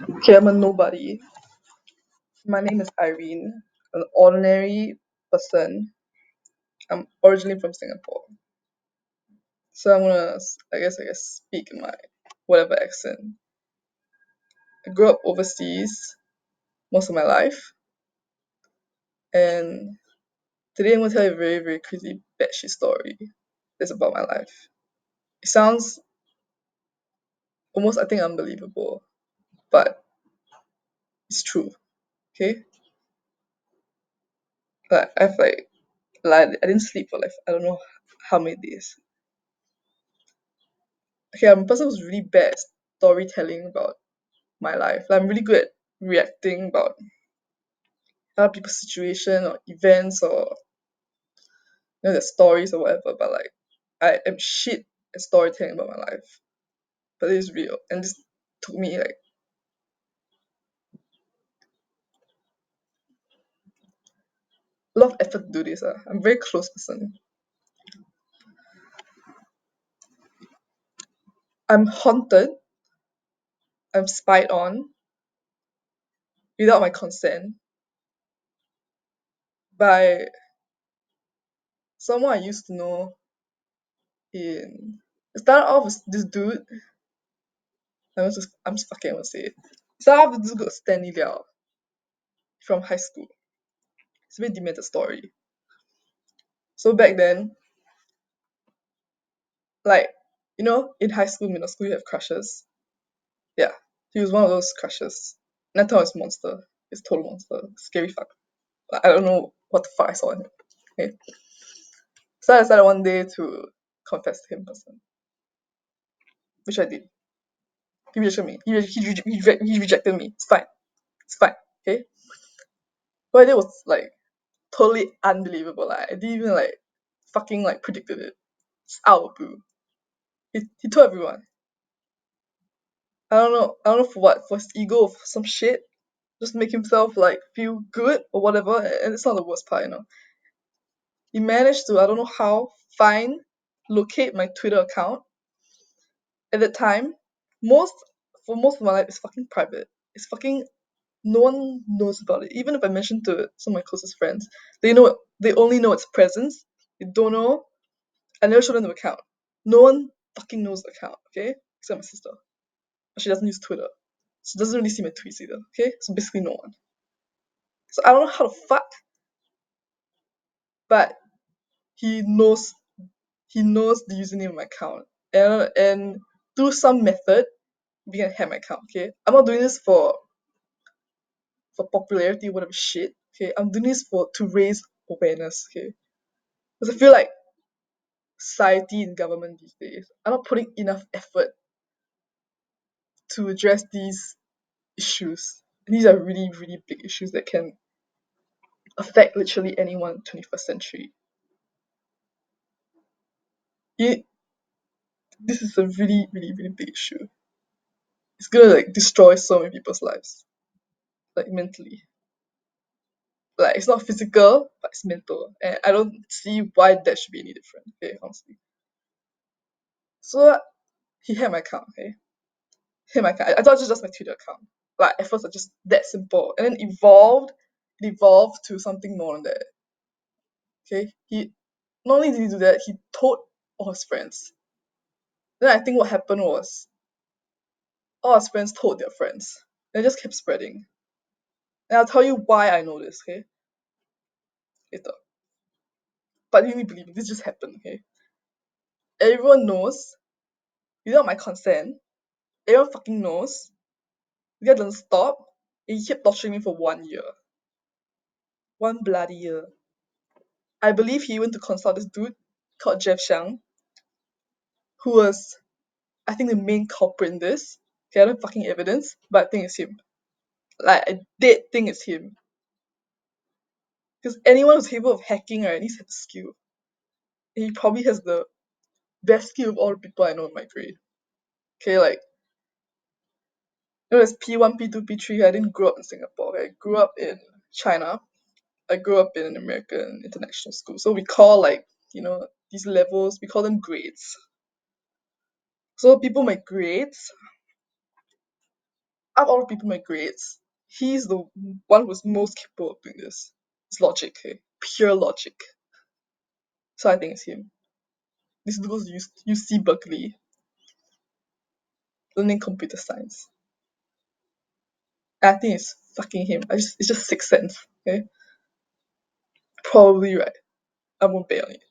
Okay, I'm a nobody. My name is Irene, an ordinary person. I'm originally from Singapore. So I'm gonna, I guess, speak in my whatever accent. I grew up overseas most of my life, and today I'm gonna tell you a very, very crazy batshit story that's about my life. It sounds almost, I think, unbelievable, but it's true, okay? I've lied. I didn't sleep for I don't know how many days. Okay, I'm a person who's really bad at storytelling about my life. I'm really good at reacting about other people's situation or events or their stories or whatever. But I am shit at storytelling about my life. But it is real, and this took me a lot of effort to do this. I'm a very close person. I'm haunted. I'm spied on without my consent by someone I used to know in. It started off with this dude. I'm just fucking gonna say it. It started off with this dude Stanley Liao from high school. It's a very demented story. So back then, like, in high school, middle school, you have crushes. Yeah, he was one of those crushes. And I thought he was monster. He's a total monster. Scary fuck. I don't know what the fuck I saw in him. Okay. So I decided one day to confess to him in person, which I did. He rejected me. He rejected me. It's fine. It's fine. Okay. What I did was totally unbelievable. I didn't even fucking predicted it. It's out of the blue. He told everyone. I don't know. I don't know for what. For his ego or for some shit. Just make himself feel good or whatever. And it's not the worst part. He managed to, I don't know how, locate my Twitter account. At that time, most for most of my life, it's fucking private. It's fucking no one knows about it. Even if I mention to some of my closest friends, they only know its presence. They don't know. I never showed them the account. No one fucking knows the account, okay? Except my sister. She doesn't use Twitter. She doesn't really see my tweets either, okay? So basically no one. So I don't know how the fuck, but he knows the username of my account. And through some method, we can hack my account, okay? I'm not doing this for popularity, whatever shit. Okay, I'm doing this to raise awareness, okay? Because I feel like society and government these days are not putting enough effort to address these issues. And these are really, really big issues that can affect literally anyone in the 21st century. It, this is a really, really, really big issue. It's gonna destroy so many people's lives, mentally. It's not physical, but it's mental. And I don't see why that should be any different, okay, honestly. So he had my account, okay? Hit my account. I thought it was just my Twitter account. At first, it's just that simple, and then it evolved to something more than that. Okay, he not only did he do that, he told all his friends. Then I think what happened was all his friends told their friends, and it just kept spreading. And I'll tell you why I know this, okay, later. But you need to believe me, this just happened, okay. Everyone knows without my consent. Everyone fucking knows. The guy doesn't stop. And he kept torturing me for 1 year. 1 bloody year. I believe he went to consult this dude called Jeff Xiang, who was, I think, the main culprit in this. Okay, I don't have fucking evidence, but I think it's him. I did think it's him. Because anyone who's capable of hacking, right, needs to have the skill. And he probably has the best skill of all the people I know in my grade. Okay, as P1, P2, P3, I didn't grow up in Singapore. Okay? I grew up in China. I grew up in an American international school. So we call, these levels, we call them grades. So people make grades out of all the people in my grades, he's the one who's most capable of doing this. It's logic, okay? Pure logic. So I think it's him. This dude goes to UC Berkeley, learning computer science. And I think it's fucking him. It's just sixth sense, okay? Probably right. I won't bet on it.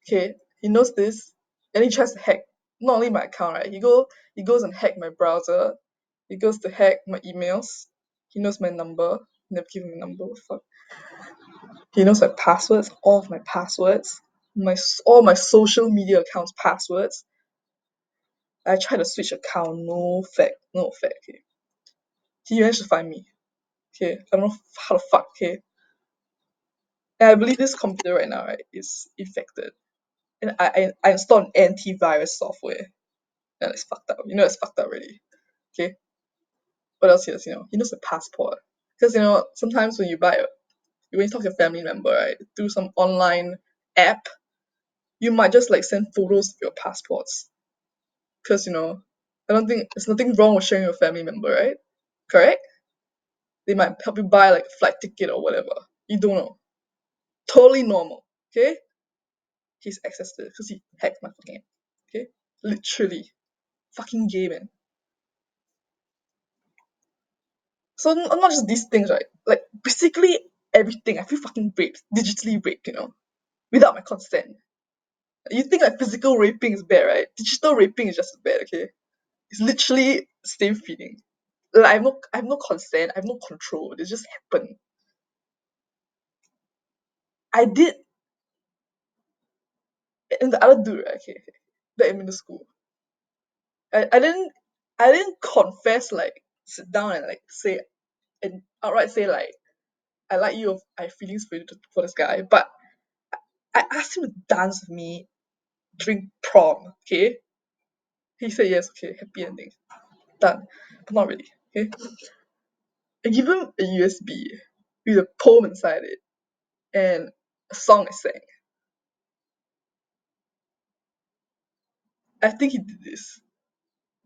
Okay, he knows this, and he tries to hack not only my account, right? He goes and hack my browser. He goes to hack my emails. He knows my number. Never give me a number. What the fuck? He knows my passwords, all of my passwords, all my social media accounts passwords. I tried to switch account, no fact, no fact. Okay, he managed to find me. Okay, I don't know how the fuck. Okay, and I believe this computer right now, right, is infected. And I installed an antivirus software. And it's fucked up. You know it's fucked up already. Okay. What else he does? He knows the passport. Because sometimes when you talk to a family member, right, through some online app, you might just like send photos of your passports. Because I don't think there's nothing wrong with sharing your family member, right? Correct? They might help you buy like a flight ticket or whatever. You don't know. Totally normal. Okay? He's access to it because he hacked my fucking app. Okay? Literally. Fucking gay, man. So not just these things, right? Like basically everything. I feel fucking raped, digitally raped, without my consent. You think like physical raping is bad, right? Digital raping is just as bad, okay? It's literally the same feeling. Like I have no consent, I have no control. It just happened. I did, and the other dude, right? Okay, back in middle school. I didn't confess, like sit down and like say and outright say like I like you, I have feelings for this guy, but I asked him to dance with me during prom, okay? He said yes, okay, happy ending. Done. But not really, okay? I give him a USB with a poem inside it and a song I sang. I think he did this.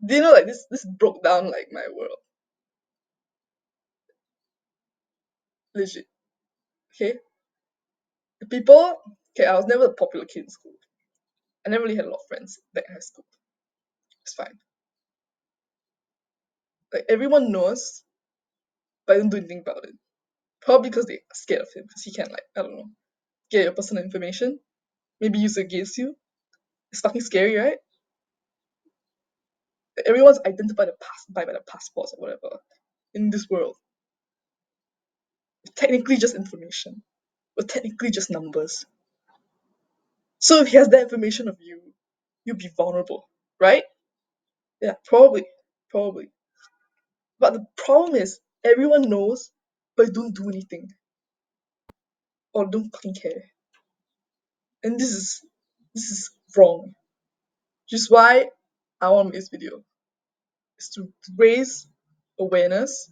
Do you know like this broke down like my world? Legit. Okay? The people okay, I was never a popular kid in school. I never really had a lot of friends back in high school. It's fine. Like everyone knows, but I don't do anything about it. Probably because they're scared of him, because he can like, I don't know, get your personal information, maybe use it against you. It's fucking scary, right? Everyone's identified by the passports or whatever in this world. Technically just information, but technically just numbers. So if he has that information of you, you'll be vulnerable, right? Yeah, probably. But the problem is everyone knows, but don't do anything or don't fucking care. And this is wrong. Which is why I want to make this video is to raise awareness.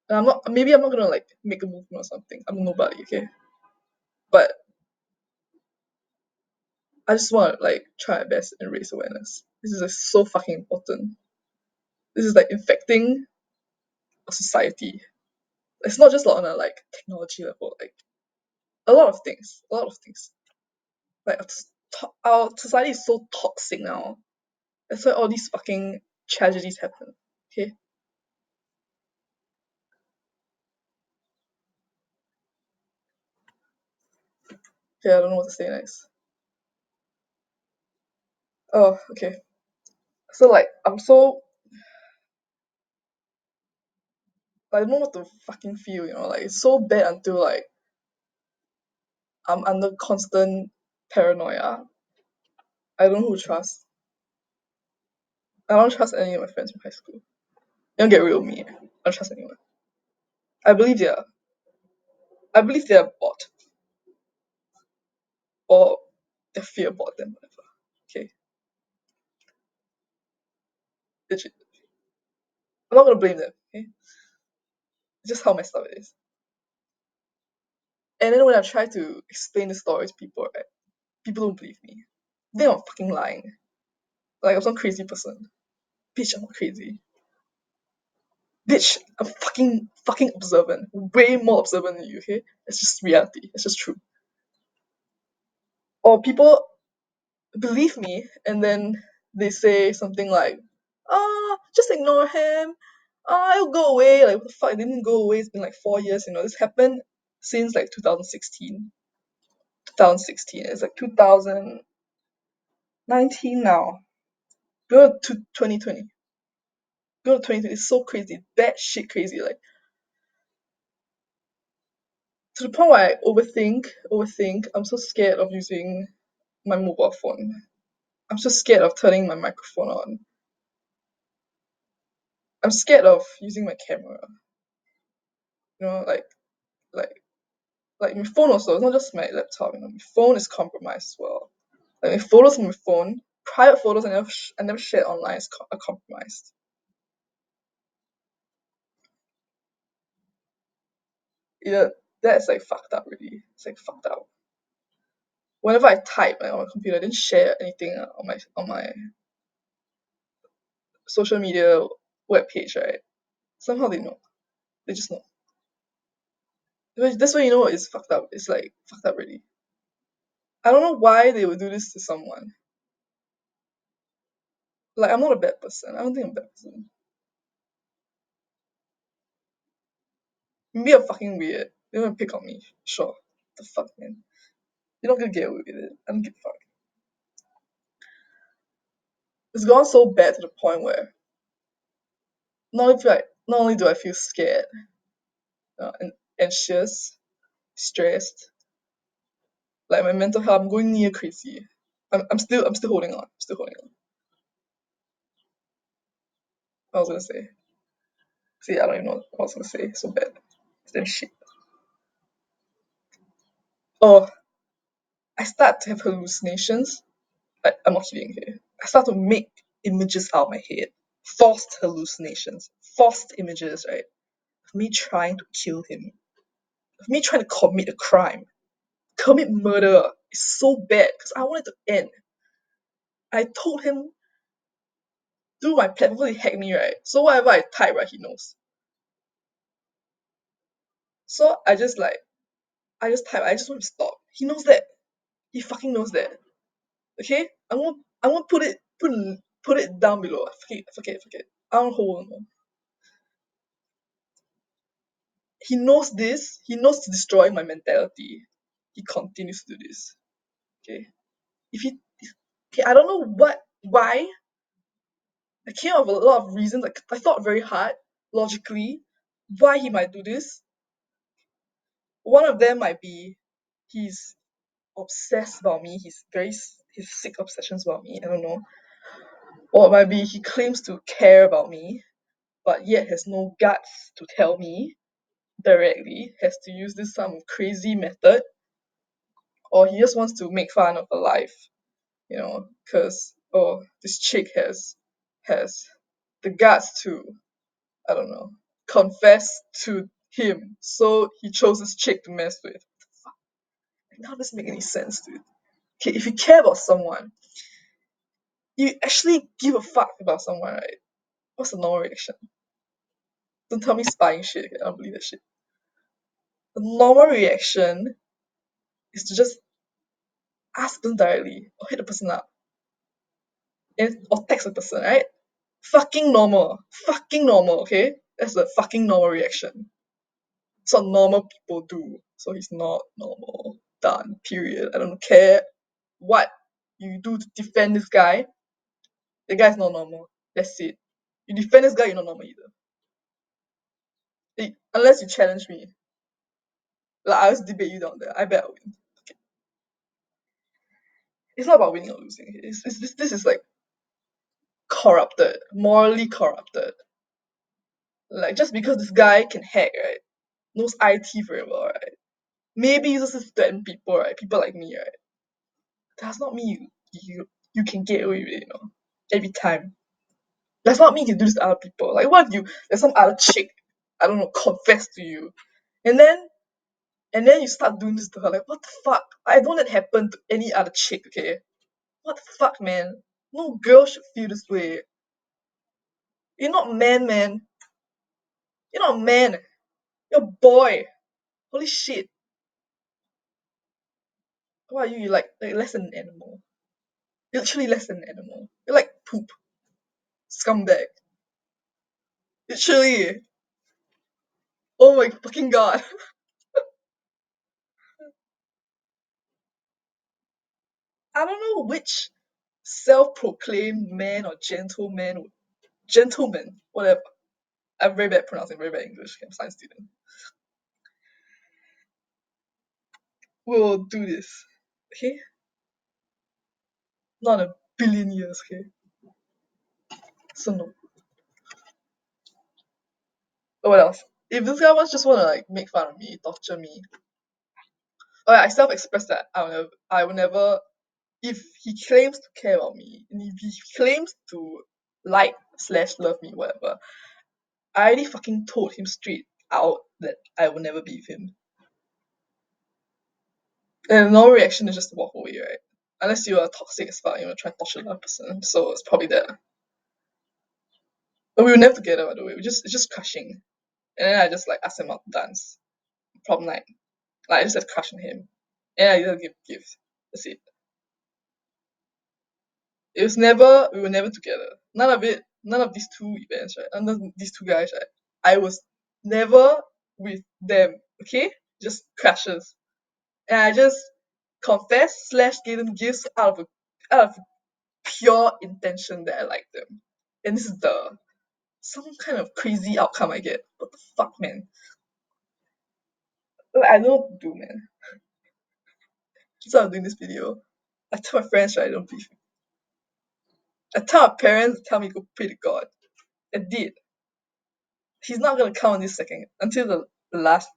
And I'm not gonna like make a movement or something. I'm nobody, okay? But I just want to like try my best and raise awareness. This is like so fucking important. This is like infecting a society. It's not just on a like technology level, like a lot of things. A lot of things. Like our society is so toxic now. That's why all these fucking tragedies happen. Okay? Okay, I don't know what to say next. Oh, okay. So like I don't know what to fucking feel, like it's so bad until like I'm under constant paranoia. I don't know who to trust. I don't trust any of my friends from high school. They don't get real with me. I don't trust anyone. I believe they're bought or their fear bought them, whatever. Okay, legit. I'm not gonna blame them. Okay, it's just how messed up it is. And then when I try to explain the story to people, right, people don't believe me. They are fucking lying. Like I'm some crazy person. Bitch, I'm not crazy. Bitch, I'm fucking observant. Way more observant than you, okay? It's just reality. It's just true. Or people believe me and then they say something like, just ignore him. It'll go away. Like, what the fuck? It didn't go away. It's been like 4 years, This happened since like 2016. 2016. It's like 2019 now. Go to 2020. Go to 2020. It's so crazy. That shit crazy. Like, to the point where I overthink. I'm so scared of using my mobile phone. I'm so scared of turning my microphone on. I'm scared of using my camera. You know, like like my phone also, it's not just my laptop, my phone is compromised as well. Like my photos on my phone, private photos I never share online are compromised. Yeah, that's like fucked up really. It's like fucked up. Whenever I type like, on my computer, I didn't share anything on my social media web page, right? Somehow they know. They just know. That's why you know it's fucked up. It's like fucked up really. I don't know why they would do this to someone. Like I'm not a bad person. I don't think I'm a bad person. Maybe I'm fucking weird. They want to pick on me. Sure. The fuck, man. You're not gonna get away with it. I don't give a fuck. It's gone so bad to the point where not only do I feel scared and anxious, stressed, like my mental health, I'm going near crazy. I'm still holding on. Still holding on. I was gonna say. See, I don't even know what I was gonna say. So bad. It's damn shit. Oh, I start to have hallucinations. I'm not kidding here. I start to make images out of my head. Forced hallucinations. Forced images, right? Of me trying to kill him. Of me trying to commit a crime. Commit murder. It's so bad because I wanted to end. I told him through my platform, he hacked me, right? So whatever I type, right, he knows. So I just type, I just want to stop. He knows that. He fucking knows that. Okay? I'm gonna put it down below. Forget. I don't hold on. He knows this. He knows to destroy my mentality. He continues to do this. Okay? If he okay, I don't know why. I came up with a lot of reasons. Like I thought very hard, logically, why he might do this. One of them might be he's obsessed about me. He's sick obsessions about me. I don't know. Or it might be he claims to care about me, but yet has no guts to tell me directly. Has to use this some crazy method, or he just wants to make fun of a life. Because this chick has the guts to I don't know confess to him, so he chose this chick to mess with. How does this make any sense, dude? Okay, if you care about someone, you actually give a fuck about someone, right? What's the normal reaction? Don't tell me spying shit. Okay? I don't believe that shit. The normal reaction is to just ask them directly or hit the person up or text the person, right? Fucking normal. Fucking normal, okay? That's the fucking normal reaction. It's what normal people do. So he's not normal. Done. Period. I don't care what you do to defend this guy. The guy's not normal. That's it. You defend this guy, you're not normal either. Unless you challenge me. Like I always debate you down there. I bet I win. Okay. It's not about winning or losing. This is like corrupted, morally corrupted. Like just because this guy can hack, right? Knows IT very well, right? Maybe uses this to threaten people, right? People like me, right? That's not me. You can get away with it. Every time. That's not me. You can do this to other people. Like what if there's some other chick, I don't know, confess to you, and then you start doing this to her. Like what the fuck? I don't let it happen to any other chick. Okay? What the fuck, man? No girl should feel this way. You're not man, man. You're not a man. You're a boy. Holy shit. Why are you? You're like less than an animal. You're literally less than an animal. You're like poop. Scumbag. Literally. Oh my fucking god. I don't know which self-proclaimed man or gentleman, whatever. I'm very bad pronouncing, very bad English. I'm a science student. We'll do this. Okay? Not a billion years, okay? So no. What else? If this guy wants just wanna like make fun of me, torture me. Oh yeah, I self-express that I will never if he claims to care about me and if he claims to like slash love me, whatever, I already fucking told him straight out that I will never be with him. And no reaction is just to walk away, right? Unless you are toxic as fuck, you want to try to torture another person. So it's probably that. But we were never together, by the way. It's just crushing. And then I just like asked him out to dance. Prom night. Like I just had a crush on him. And I didn't give gift. That's it. It was never we were never together. None of it, none of these two events, right? None of these two guys, right? I was never with them, okay? Just crushes. And I just confessed slash gave them gifts out of pure intention that I like them. And this is the some kind of crazy outcome I get. What the fuck, man? Like, I don't know what to do, man. So I'm doing this video. I tell my friends, right, I don't believe me. I tell my parents, tell me go pray to God. I did. He's not gonna come on this second until the last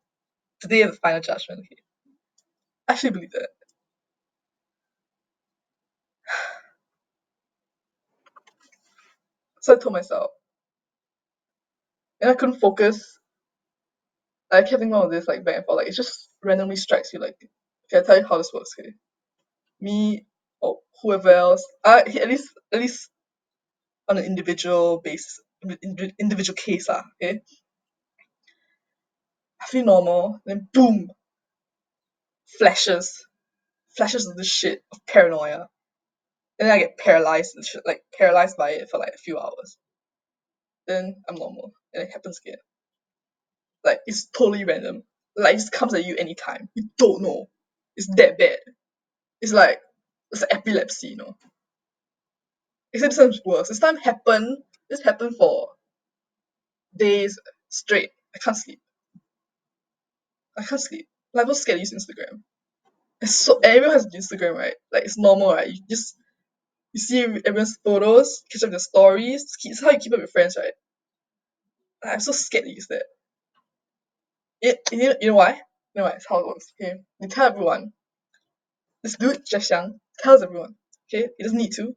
the day of the final judgment. Okay? I actually believe that. So I told myself, and I couldn't focus. I kept thinking all this like back and forth. Like it just randomly strikes you. Like, okay, I tell you how this works. Okay, me or whoever else. At least on an individual basis, individual case. Okay, I feel normal. Then boom, flashes, flashes of this shit of paranoia. And then I get paralyzed, like paralyzed by it for like a few hours. Then I'm normal, and it happens again. Like it's totally random. Like it just comes at you anytime. You don't know. It's that bad. It's like epilepsy, you know. Except this time's worse. This time happened. This happened for days straight. I can't sleep. I can't sleep. Like I'm so scared to use Instagram. It's so everyone has Instagram, right? Like it's normal, right? You see everyone's photos, catch up their stories. It's how you keep up with friends, right? I'm so scared to use that. You know why? You know why? It's how it works. Okay, you tell everyone. This dude, Zhexiang, tells everyone. Okay, he doesn't need to.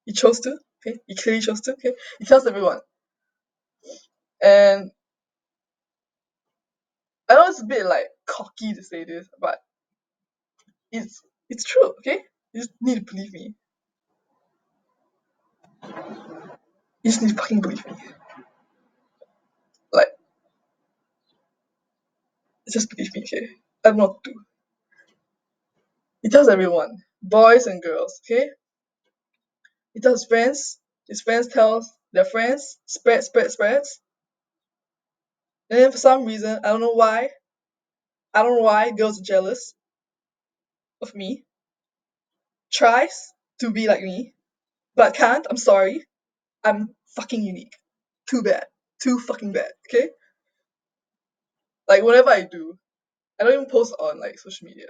He chose to. Okay, he clearly chose to. Okay, he tells everyone. And I know it's a bit like cocky to say this, but it's true. Okay, you just need to believe me. You just need to fucking believe me. Like, just believe me. Okay, I don't know what to do. He tells everyone, boys and girls. Okay, he tells his friends. His friends tells their friends. Spreads. And then for some reason, I don't know why girls are jealous of me. Tries to be like me, but can't. I'm sorry. I'm fucking unique. Too bad. Too fucking bad. Okay? Like whatever I do, I don't even post on like social media.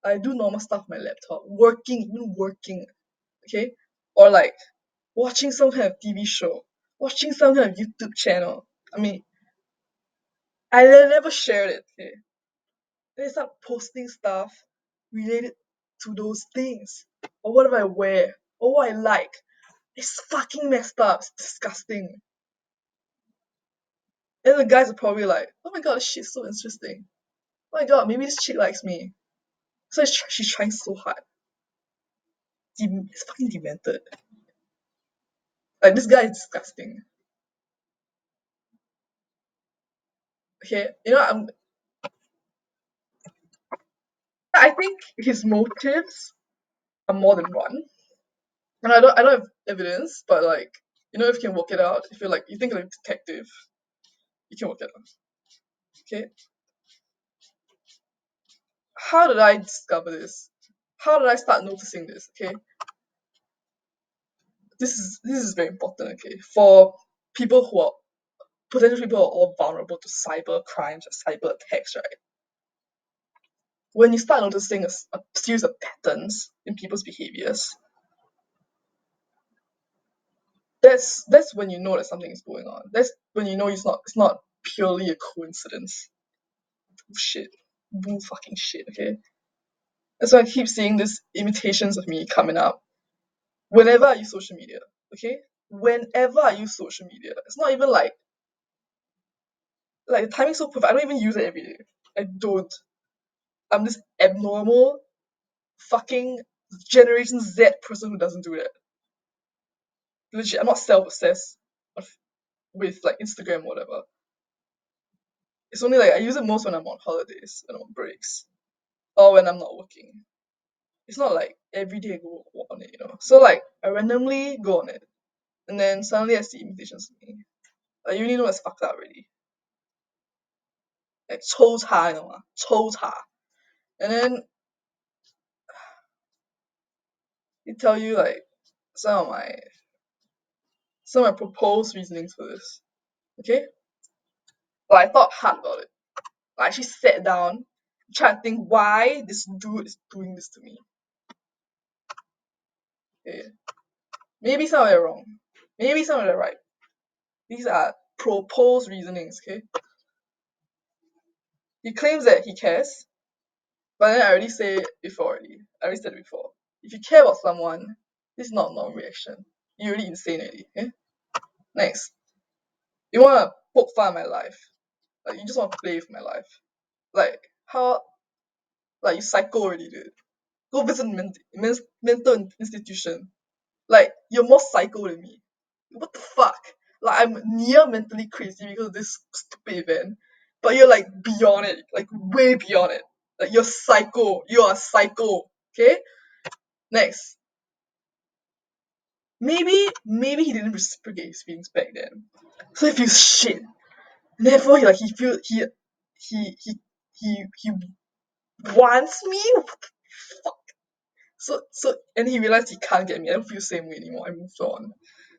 I do normal stuff on my laptop, even working, okay? Or like watching some kind of TV show, watching some kind of YouTube channel. I mean, I never shared it, okay? They start posting stuff related to those things. Or whatever I wear, or what I like. It's fucking messed up. It's disgusting. And the guys are probably like, oh my god, this shit's so interesting. Oh my god, maybe this chick likes me. So she's trying so hard. It's fucking demented. Like this guy is disgusting. Okay, I think his motives are more than one, and I don't have evidence, but like if you can work it out, if you think like a detective, you can work it out. Okay, how did I discover this? How did I start noticing this? Okay, this is very important. Okay, for people who are potential people who are all vulnerable to cyber crimes or cyber attacks, right? When you start noticing a series of patterns in people's behaviors, that's when you know that something is going on. That's when you know it's not purely a coincidence. Bullshit. Bull fucking shit, okay? That's why I keep seeing these imitations of me coming up. Whenever I use social media, okay? Whenever I use social media, it's not even like the timing's so perfect. I don't even use it every day. I don't. I'm this abnormal fucking Generation Z person who doesn't do that. Legit, I'm not self-obsessed with like Instagram or whatever. It's only like I use it most when I'm on holidays, when I'm on breaks, or when I'm not working. It's not like every day I go on it. So like I randomly go on it, and then suddenly I see invitations to me. Like you really know it's fucked up already. Like 抽查, mah, 抽查. And then it tell you like some of my some of my proposed reasonings for this. Okay? Like I thought hard about it. I actually sat down, tried to think why this dude is doing this to me. Okay. Maybe some of it are wrong. Maybe some of it are right. These are proposed reasonings, okay? He claims that he cares, but then I already said it before already. I already said it before. If you care about someone, this is not a normal reaction. You're already insane already, okay? Next. You wanna poke fun at my life. Like you just wanna play with my life. Like how like you psycho already, dude. Go visit mental institution. Like you're more psycho than me. What the fuck? Like I'm near mentally crazy because of this stupid event, but you're like beyond it, like way beyond it. Like you're psycho. You are psycho. Okay. Next. Maybe he didn't reciprocate his feelings back then, so he feels shit. Therefore, he feel he wants me. What the fuck? And he realized he can't get me. I don't feel the same way anymore. I moved on.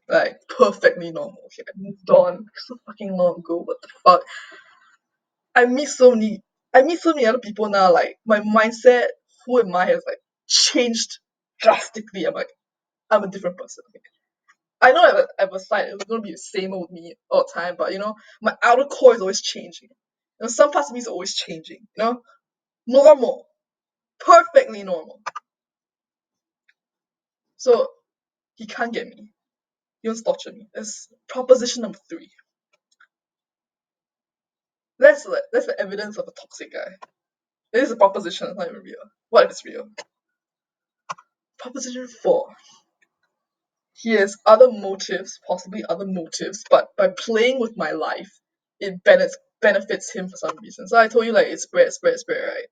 Like perfectly normal. Okay, I moved on so fucking long ago. What the fuck? I meet so many I meet so many other people now, like my mindset, who am I has like changed drastically. I'm a different person. Okay? I know at the side it's gonna be the same old me all the time, but my outer core is always changing. Some parts of me is always changing. Normal. Perfectly normal. So he can't get me. He wants to torture me. That's proposition number 3. That's the evidence of a toxic guy. It is a proposition, it's not even real. What if it's real? Proposition 4. He has other motives, possibly other motives, but by playing with my life, it benefits him for some reason. So I told you like it's spread, right?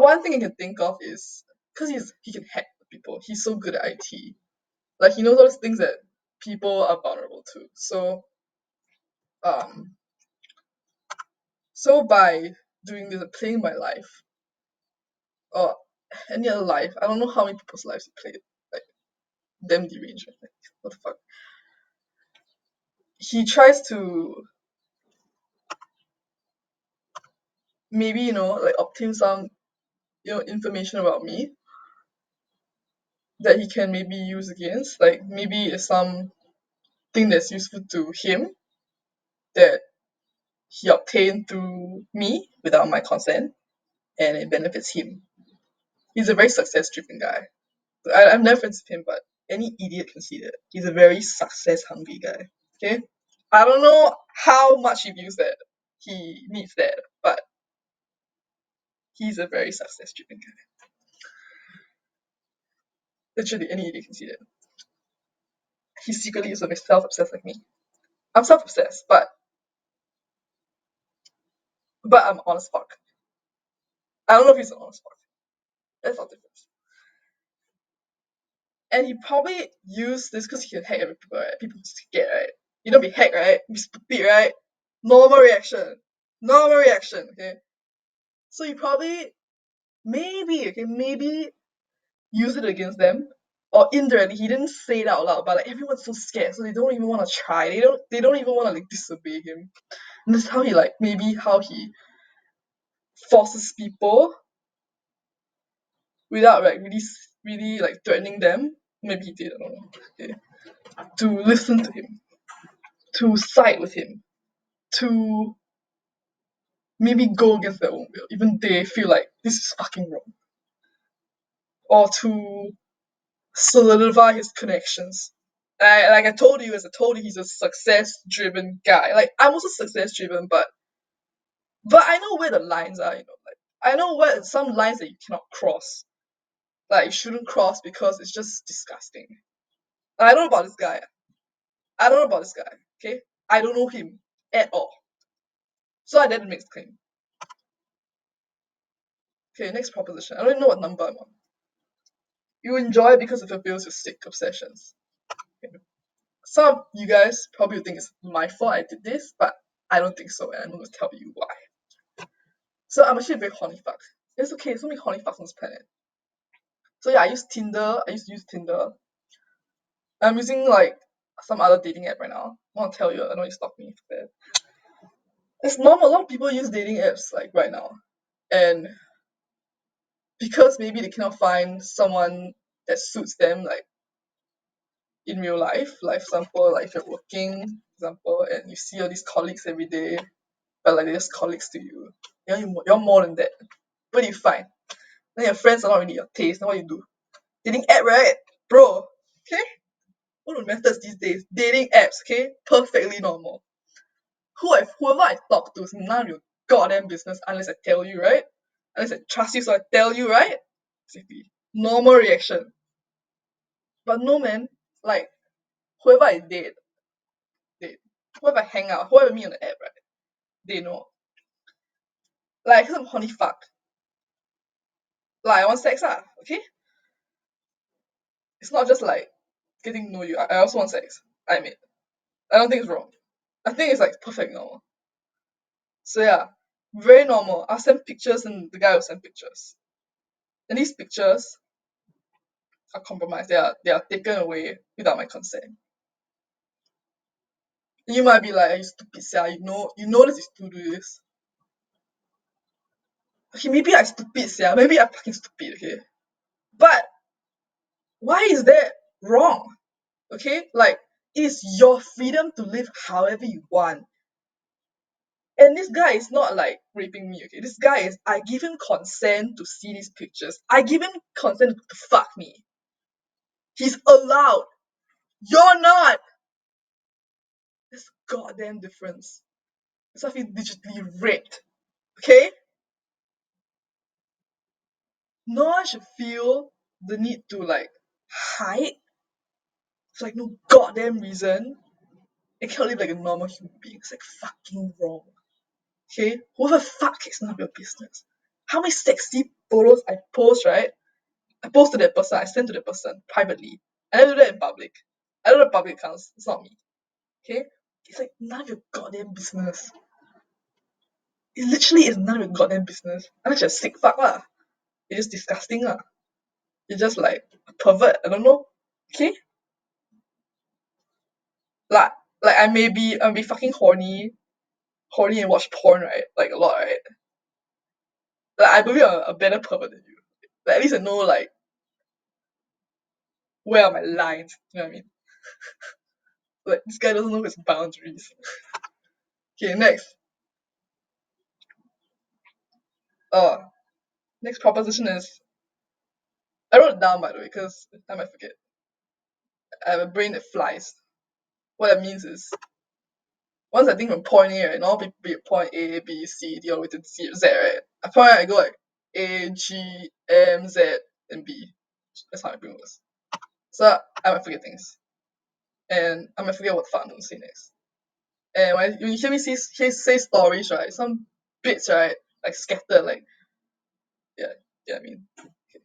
One thing I can think of is because he can hack people. He's so good at IT. Like he knows all those things that people are vulnerable to. Um, so by doing this, playing my life or any other life, I don't know how many people's lives he played. Like them deranged. Like, what the fuck? He tries to maybe like obtain some information about me that he can maybe use against. Like maybe it's something that's useful to him that he obtained through me without my consent, and it benefits him. He's a very success-driven guy. I've never friends with him, but any idiot can see that. He's a very success-hungry guy. Okay? I don't know how much he views that. He needs that, but he's a very success-driven guy. Literally any idiot can see that. He secretly is self-obsessed like me. I'm self-obsessed, but I'm honest fuck. I don't know if he's an honest fuck. That's all different. And he probably used this because he can hack every people, right? People scared, right? You don't be hacked, right? Be stupid, right? Normal reaction. Normal reaction, okay? So he probably maybe use it against them. Or indirectly, he didn't say it out loud, but like everyone's so scared, so they don't even want to try. They don't even want to like disobey him. And that's how he like maybe how he forces people without like really like threatening them. Maybe he did, I don't know. Okay. To listen to him, to side with him, to maybe go against their own will, even they feel like this is fucking wrong, or to solidify his connections. Like I told you, as I told you, he's a success-driven guy. Like I'm also success-driven, but I know where the lines are. Like I know where some lines that you cannot cross. Like you shouldn't cross because it's just disgusting. I don't know about this guy. I don't know about this guy. Okay, I don't know him at all. So I didn't make the claim. Okay, next proposition. I don't even know what number I'm on. You enjoy it because it fulfills your sick obsessions. Okay. Some of you guys probably think it's my fault I did this, but I don't think so, and I'm going to tell you why. So I'm actually a very horny fuck. It's okay, there's so many horny fucks on this planet. So yeah, I used to use Tinder. I'm using like some other dating app right now. I want to tell you, I know you stopped me for that. It's normal, a lot of people use dating apps like right now. And because maybe they cannot find someone that suits them, like in real life. Like for example, like if you're working, for example, and you see all these colleagues every day, but like they're just colleagues to you. You're more than that. What do you find? Then your friends are not really your taste. Then what you do? Dating app, right? Bro, okay? What are the methods these days? Dating apps, okay? Perfectly normal. Whoever I talk to is none of your goddamn business unless I tell you, right? Unless I trust you, so I tell you, right? Exactly. Normal reaction. But no, man. Like, whoever I date. Whoever I hang out, whoever I meet on the app, right? They know. Like, cause I'm horny fuck. Like, I want sex, okay? It's not just like getting to know you. I also want sex. I mean, I don't think it's wrong. I think it's like perfect normal. So yeah, very normal. I'll send pictures and the guy will send pictures. And these pictures are compromised. They are taken away without my consent. You might be like, are you stupid, sia? You know this is to do this. Okay, maybe I stupid, sia. Maybe I fucking stupid, okay? But why is that wrong? Okay? Like, it's your freedom to live however you want. And this guy is not like raping me, okay? This guy is, I give him consent to see these pictures. I give him consent to fuck me. He's allowed. You're not. There's a goddamn difference. It's like he's digitally raped. Okay? No one should feel the need to like hide for like no goddamn reason. It can't live like a normal human being. It's like fucking wrong. Okay? Who the fuck is none of your business? How many sexy photos I post, right? I post to that person, I send to that person privately. I never do that in public. I don't have public accounts. It's not me. Okay? It's like none of your goddamn business. It literally is none of your goddamn business. Unless you're a sick fuck lah. You're just disgusting lah. You're just like a pervert. I don't know. Okay? Like like I'm be fucking horny and watch porn, right? Like a lot, right? Like I believe I'm a better pervert than you. Like, at least I know like where are my lines. You know what I mean? Like this guy doesn't know his boundaries. Okay, next. Uh next proposition is, I wrote it down by the way because the time I forget. I have a brain that flies. What that means is once I think from point A, right, now be it point A, B, C, D all the way to Z, right? At point I go like A, G, M, Z, and B. That's how my brain works. So I might forget things. And I might forget what the fuck I'm going to say next. And when you hear me say stories, right, some bits, right, like scattered, like, yeah, yeah, I mean. Okay.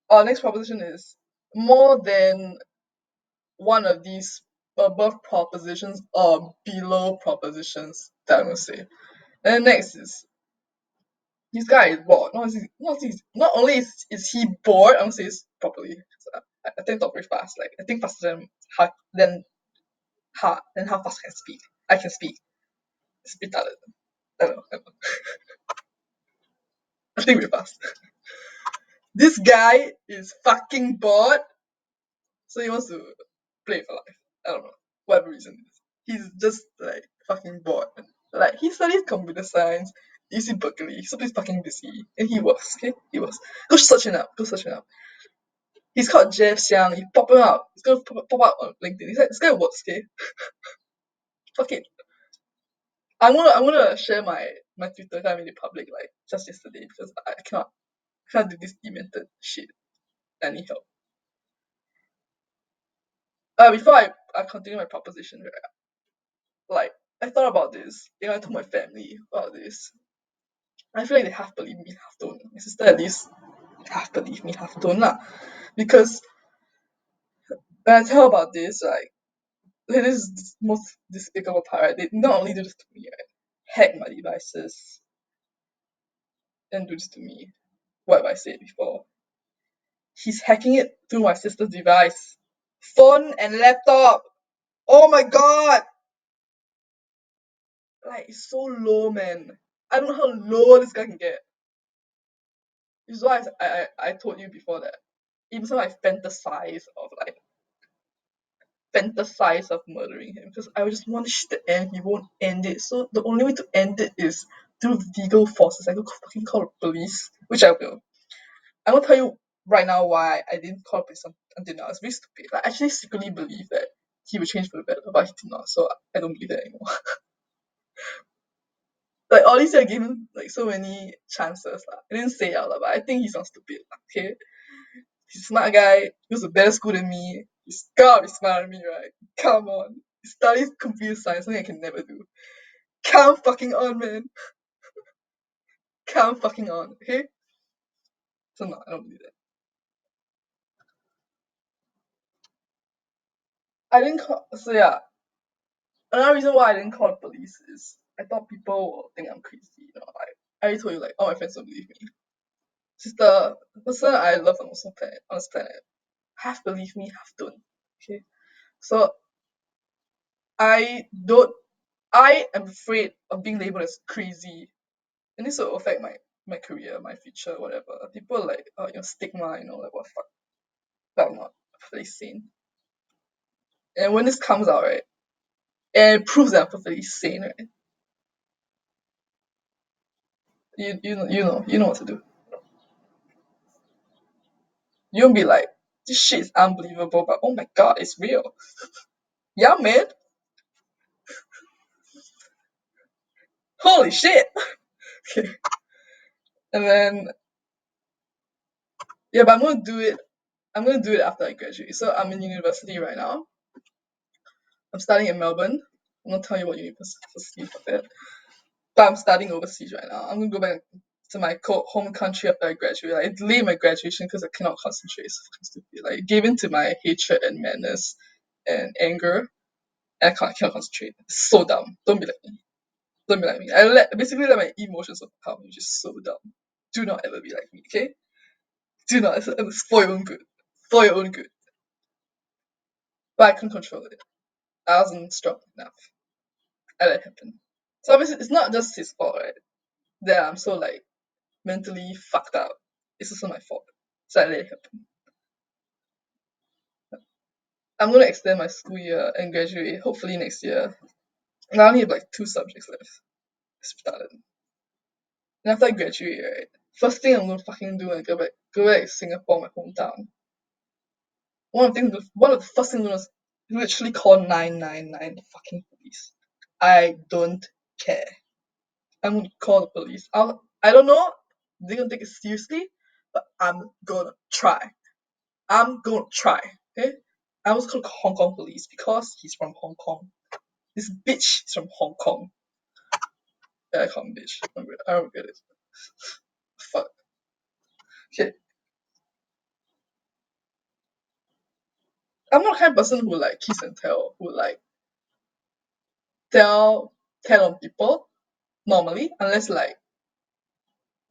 Our next proposition is more than one of these above propositions or below propositions that I'm going to say. And then next is this guy is bored. Not only is he bored, I'm going to say this properly. So I tend to talk very fast. Like, I think faster than how fast I can speak. I can speak. It's retarded. I don't know. I think very fast. This guy is fucking bored, so he wants to play for life. I don't know. Whatever reason it is. He's just like fucking bored. Like he studies computer science, UC Berkeley, he's super fucking busy. And he works, okay? He works. Go search him up. Go search him up. He's called Jeff Xiang. You pop him up. He's gonna pop up on LinkedIn. He's like, this guy works, okay? Fuck it. I'm gonna share my Twitter. I made it public like just yesterday because I can't do this demented shit. I need help. Before I continue my proposition, right, like I thought about this. I told my family about this. I feel like they half believe me, half don't. My sister at least half believe me, half don't lah. Because when I tell about this, like this is the most despicable part. Right? They not only do this to me, right, hack my devices and do this to me. What have I said before? He's hacking it through my sister's device, phone and laptop. Oh my god! Like it's so low, man. I don't know how low this guy can get. This is why I told you before that even so I fantasize of murdering him because I just want shit to end. He won't end it. So the only way to end it is through legal forces. I go fucking call the police, which I will. I'm gonna tell you right now why I didn't call the police until now. It's very stupid. Like, I actually secretly believe that he would change for the better, but he did not. So I don't believe that anymore. Like all these years I gave him like so many chances. I didn't say it out loud, but I think he's not stupid. Okay. He's a smart guy. He goes to better school than me. He's gotta be smarter than me, right? Come on. He studies computer science, something I can never do. Come fucking on, man. Come fucking on, okay? So no, I don't believe that. I didn't call. So yeah, another reason why I didn't call the police is I thought people will think I'm crazy. Like I already told you, like all my friends don't believe me. She's the person I love on this planet. Half believe me, half don't. Okay, so I don't. I am afraid of being labeled as crazy, and this will affect my career, my future, whatever. People like stigma, like what fuck, but I'm not perfectly sane. And when this comes out, right, and it proves that I'm perfectly sane, right, you know what to do. You won't be like, this shit is unbelievable, but oh my god, it's real. Yeah, man. Holy shit. Okay. And then yeah, but I'm gonna do it. I'm gonna do it after I graduate. So I'm in university right now. I'm studying in Melbourne. I'm not telling you what university for that. But I'm studying overseas right now. I'm gonna go back to my home country after I graduate. I delayed my graduation because I cannot concentrate. It's fucking stupid. Like, gave in to my hatred and madness and anger. And I cannot concentrate. It's so dumb. Don't be like me. Don't be like me. Basically let my emotions overcome, which is so dumb. Do not ever be like me, okay? Do not. It's for your own good. For your own good. But I couldn't control it. I wasn't strong enough. I let it happen. So obviously it's not just his fault, right? That I'm so like mentally fucked up. It's also my fault. So I let it happen. I'm gonna extend my school year and graduate hopefully next year. And I only have like 2 subjects left. It's started. And after I graduate, right, first thing I'm gonna fucking do is go back to Singapore, my hometown. One of the first things I'm gonna literally call 999 the fucking police. I don't care. I'm gonna call the police. I don't know. They're gonna take it seriously, but I'm gonna try. I'm gonna try. Okay? I was called Hong Kong police because he's from Hong Kong. This bitch is from Hong Kong. Yeah, I call him bitch. I don't get it. Fuck. Okay. I'm not the kind of person who like kiss and tell, who like tell on people normally, unless like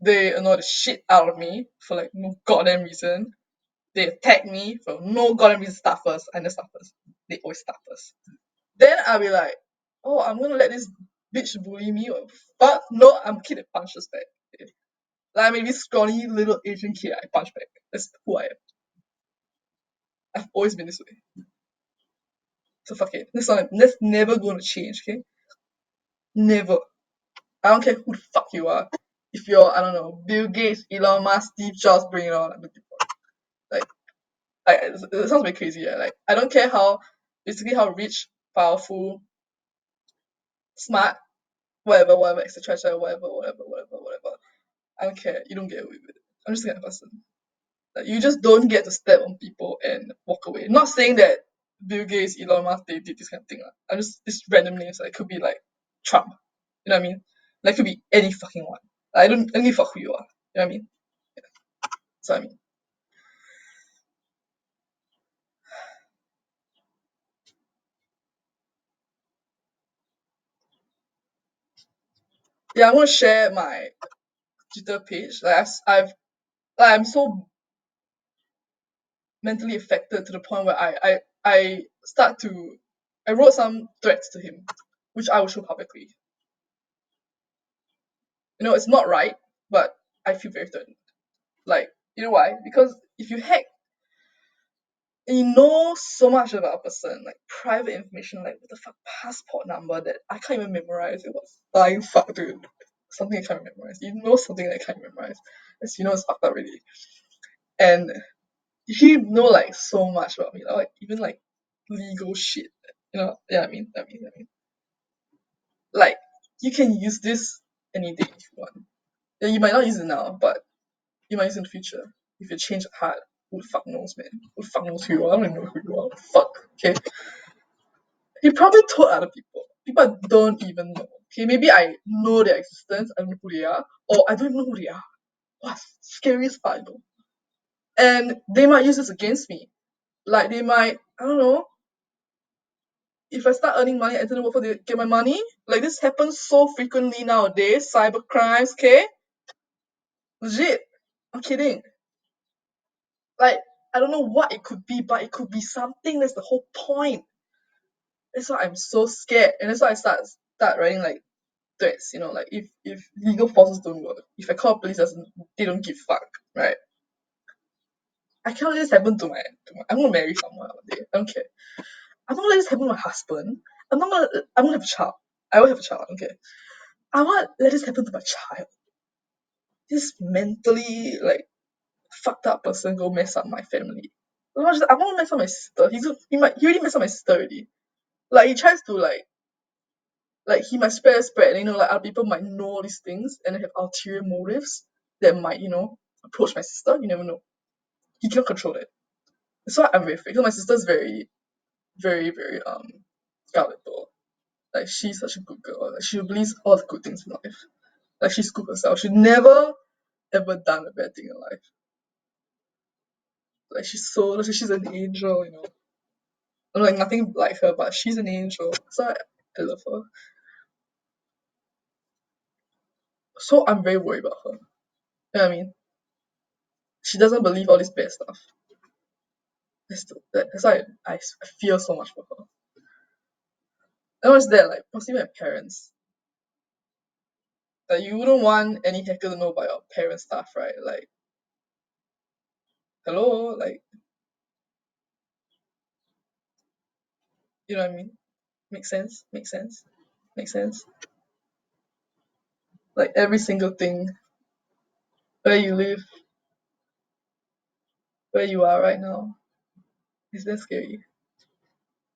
they annoy the shit out of me for like no goddamn reason. They attack me for no goddamn reason. Start first. I never start first. They always start first. Then I'll be like, oh, I'm gonna let this bitch bully me. Or fuck no, I'm a kid that punches back. Okay? Like maybe scrawny little Asian kid, I punch back. That's who I am. I've always been this way. So fuck it. That's never gonna change. Okay, never. I don't care who the fuck you are. If you're, I don't know, Bill Gates, Elon Musk, Steve Jobs, bring it on. Like, it sounds a bit crazy. Yeah? Like, I don't care basically how rich, powerful, smart, whatever, etc., whatever. I don't care. You don't get away with it. I'm just the kind of person. Like, you just don't get to step on people and walk away. Not saying that Bill Gates, Elon Musk, they did this kind of thing. I'm just this random names. Like, it could be like Trump. You know what I mean? Like, it could be any fucking one. I don't give a fuck who you are. You know what I mean? Yeah. So I mean, yeah, I'm gonna share my Twitter page. I'm so mentally affected to the point where I start to I wrote some threats to him, which I will show publicly. You know, it's not right, but I feel very threatened. Like, you know why? Because if you hack and you know so much about a person, like private information, like what the fuck passport number that I can't even memorize. It was dying fuck, dude. Something I can't memorize. You know something that I can't memorize. As you know, it's fucked up really. And he know like so much about me, like even like legal shit. You know, yeah, I mean, like you can use this any day if you want. Yeah, you might not use it now, but you might use it in the future. If you change your heart, who the fuck knows, man? Who the fuck knows who you are? I don't even know who you are. Fuck. Okay. He probably told other people. People I don't even know. Okay, maybe I know their existence, I don't know who they are, or I don't even know who they are. What scariest part though? And they might use this against me. Like they might, I don't know, if I start earning money, I don't know what for to get my money. Like this happens so frequently nowadays. Cyber crimes, okay? Legit. I'm kidding. Like I don't know what it could be, but it could be something. That's the whole point. That's why I'm so scared, and that's why I start writing like threats. You know, like if legal forces don't work, if I call police, doesn't they don't give fuck, right? I cannot let this happen to my. I'm gonna marry someone one day. I don't care. I'm not gonna let this happen to my husband. I'm gonna have a child. I will have a child. Okay. I want let this happen to my child. This mentally like fucked up person go mess up my family. I want to mess up my sister. He already messed up my sister already. Like he tries to like he might spread, and like other people might know all these things and have ulterior motives that might, approach my sister. You never know. He cannot control that. That's why I'm very afraid. Because my sister's very, very, very gullible. Like she's such a good girl. Like she believes all the good things in life. Like she's good herself. She never ever done a bad thing in life. Like she's an angel, I'm like nothing like her, but she's an angel. So I love her. So I'm very worried about her. You know what I mean? She doesn't believe all this bad stuff. That's why I fear so much for her. And what's that like? Possibly my parents. Like you wouldn't want any hacker to know about your parents' stuff, right? Like, hello, like you know what I mean? Makes sense. Makes sense. Makes sense. Like every single thing, where you live, where you are right now, is that scary?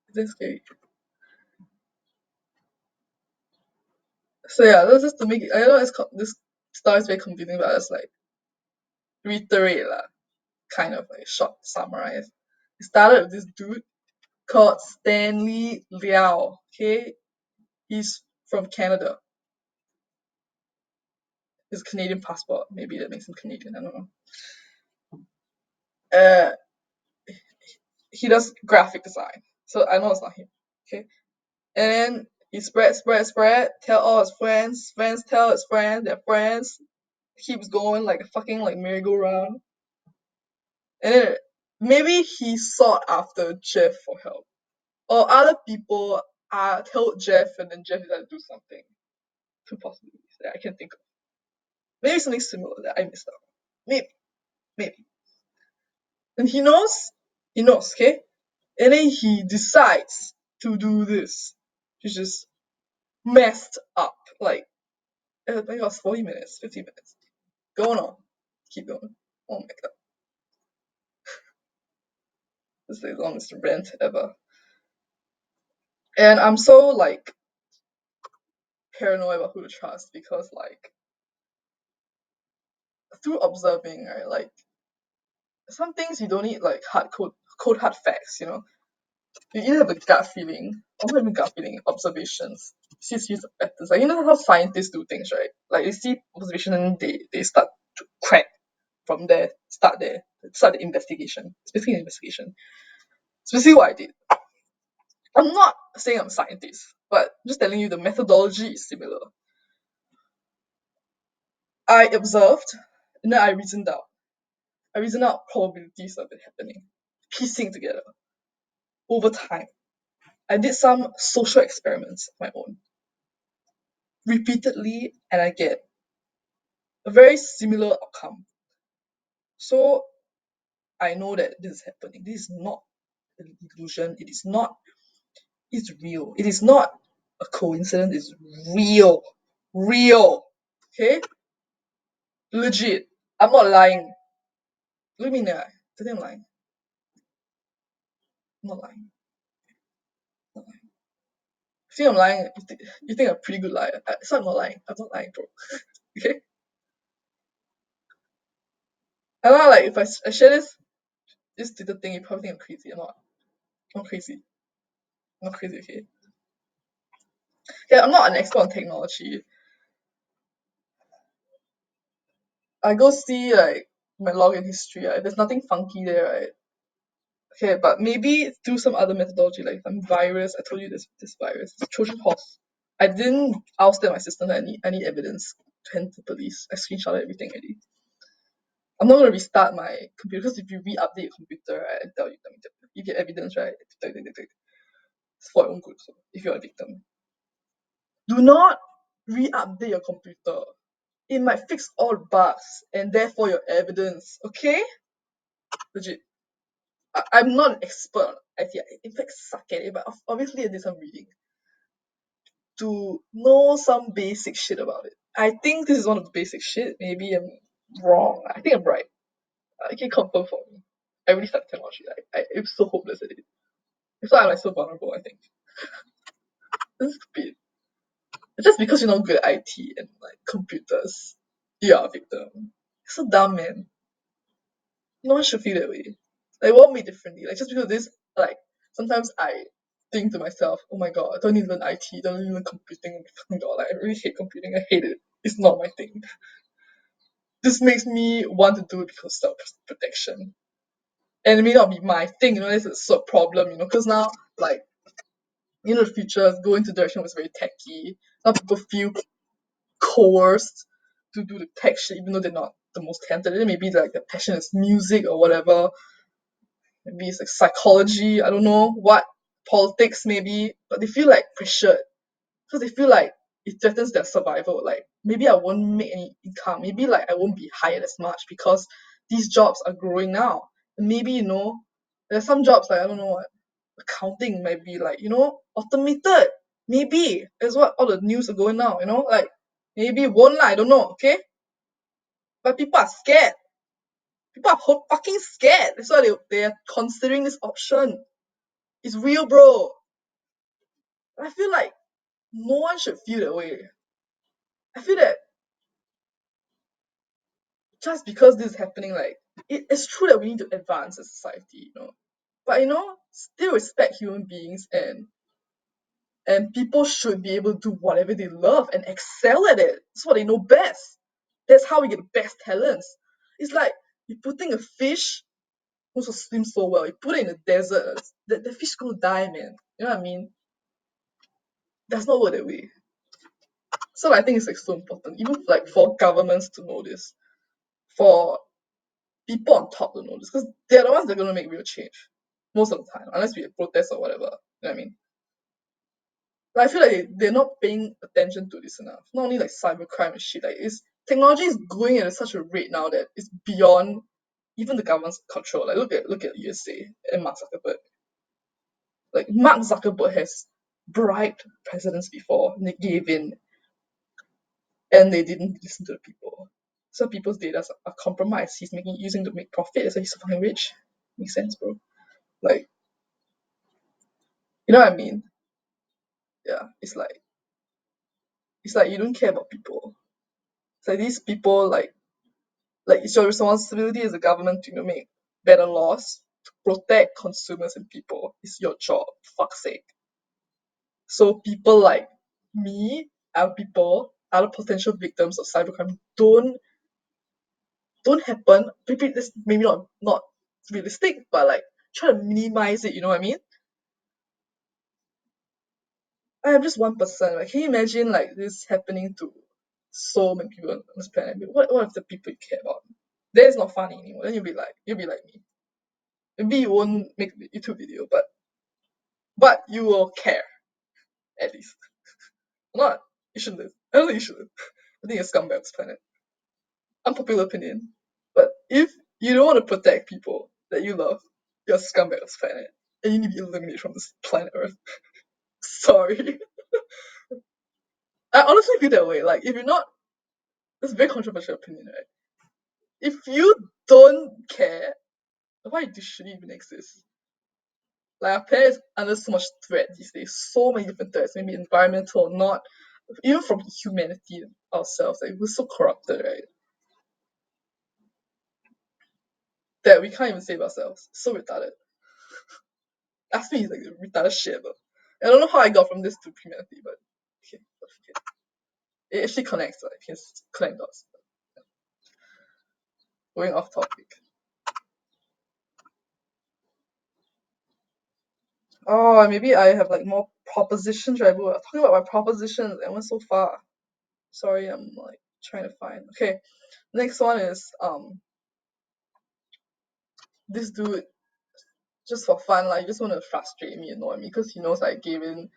Is that scary? So yeah, that's just to make it. I know this story is very confusing, but it's like reiterate lah, kind of like short summarize. It started with this dude called Stanley Liao. Okay, he's from Canada. His Canadian passport, maybe that makes him Canadian. I don't know. Uh, he does graphic design, so I know it's not him. Okay, and then he spread, tell all his friends, friends tell his friends, their friends, keeps going like a fucking like merry-go-round. And then maybe he sought after Jeff for help. Or other people told Jeff and then Jeff decided to do something. Two possibilities that I can think of. Maybe something similar that I missed out. Maybe. Maybe. And he knows, okay? And then he decides to do this. He's just messed up. Like, I think it was 40 minutes, 50 minutes. Going on. Keep going. Oh my god. This is the longest rant ever. And I'm so like paranoid about who to trust because like through observing, right, like some things you don't need like cold hard facts, you know. You either have a gut feeling, or not even gut feeling, observations. See series of patterns. Like you know how scientists do things, right? Like they see observation and they start to crack from there, start the investigation. It's basically an investigation. It's basically what I did. I'm not saying I'm a scientist, but I'm just telling you the methodology is similar. I observed and then I reasoned out. I reasoned out probabilities of it happening, piecing together over time. I did some social experiments of my own repeatedly, and I get a very similar outcome. So I know that this is happening. This is not an illusion. It is not, it's real. It is not a coincidence. It's real. Real. Okay? Legit. I'm not lying. Look at me in the eye. Do you think I'm lying? I'm not lying. I'm not lying. If you think I'm lying, you think I'm a pretty good liar. So I'm not lying. I'm not lying, bro. Okay? I'm not like, if I share this Twitter thing, you probably think I'm crazy. I'm not. I'm not crazy. I'm not crazy, okay? Yeah, I'm not an expert on technology. I go see like my login history, right? There's nothing funky there, right? Okay, but maybe through some other methodology, like some virus. I told you this virus, it's Trojan horse. I didn't oust my system. I need evidence to hand to police. I screenshot everything already. I'm not gonna restart my computer because if you re-update your computer, right, I tell you, you get evidence, right? It's for your own good. So if you're a victim, do not re-update your computer. It might fix all bugs and therefore your evidence. Okay, legit. I'm not an expert on IT. In fact, suck at it. But obviously, I did some reading to know some basic shit about it. I think this is one of the basic shit. Maybe I'm wrong. I think I'm right. I can confirm for me. I really studied technology. I'm so hopeless at it. That's why I'm like so vulnerable. I think this is stupid. Just because you're not good at IT and like computers, you are a victim. It's so dumb, man. No one should feel that way. Like, what me differently? Like, just because this, like, sometimes I think to myself, oh my god, I don't need to learn IT, don't need to learn computing. Oh my god, like, I really hate computing. I hate it. It's not my thing. This makes me want to do it because of self-protection. And it may not be my thing, you know, this is a problem, you know, because now, like, you know, the future is going to direction was very techy. Now people feel coerced to do the tech shit, even though they're not the most talented. Maybe like their passion is music or whatever. Maybe it's like psychology, I don't know what, politics maybe, but they feel like pressured because they feel like it threatens their survival. Like maybe I won't make any income, maybe like I won't be hired as much because these jobs are growing now. And maybe you know, there's some jobs like I don't know what accounting might be like automated. Maybe is what all the news are going now. Like maybe it won't lah. I don't know. Okay, but people are scared. People are fucking scared. That's why they are considering this option. It's real, bro. I feel like no one should feel that way. I feel that just because this is happening, like it's true that we need to advance as a society, but still respect human beings, and people should be able to do whatever they love and excel at it. It's what they know best. That's how we get the best talents. It's like you're putting a fish who also swims so well, you put it in the desert, the fish gonna die, man. You know what I mean? That's not what that way. So I think it's like so important, even like for governments to know this, for people on top to know this, because they're the ones that are gonna make real change most of the time, unless we protest or whatever. You know what I mean? Like, I feel like they're not paying attention to this enough. Not only like cybercrime and shit, like it's technology is going at such a rate now that it's beyond even the government's control. Like look at USA and Mark Zuckerberg. Like Mark Zuckerberg has bribed presidents before and they gave in and they didn't listen to the people. So people's data are compromised. He's using to make profit. So he's so fucking rich. Makes sense, bro. Like, you know what I mean? Yeah. It's like you don't care about people. It's like these people like it's your responsibility as a government to make better laws to protect consumers and people. It's your job, for fuck's sake. So people like me, other people, other potential victims of cybercrime don't happen. Maybe this maybe not realistic, but like try to minimize it. You know what I mean? I am just 1%. Like, can you imagine like this happening to so many people on this planet? What if the people you care about? Then it's not funny anymore. Then you'll be like me. Maybe you won't make a YouTube video, but you will care at least. Not you should live. I don't think you should live. I think you're a scumbag of this planet. Unpopular opinion. But if you don't want to protect people that you love, you're a scumbag of this planet. And you need to be eliminated from this planet Earth. Sorry. I honestly feel that way. Like if you're not it's a very controversial opinion, right? If you don't care, why should it even exist? Like our planet is under so much threat these days. So many different threats, maybe environmental, not even from humanity ourselves. Like we're so corrupted, right? That we can't even save ourselves. So retarded. Ask me like retarded shit, but I don't know how I got from this to humanity, but okay, it actually connects. Like it can connect dots. Going off topic. Oh, maybe I have like more propositions, right? We were talking about my propositions and went so far. Sorry, I'm like trying to find. Okay, next one is this dude just for fun, like just want to frustrate me, annoy me, because he knows I gave in.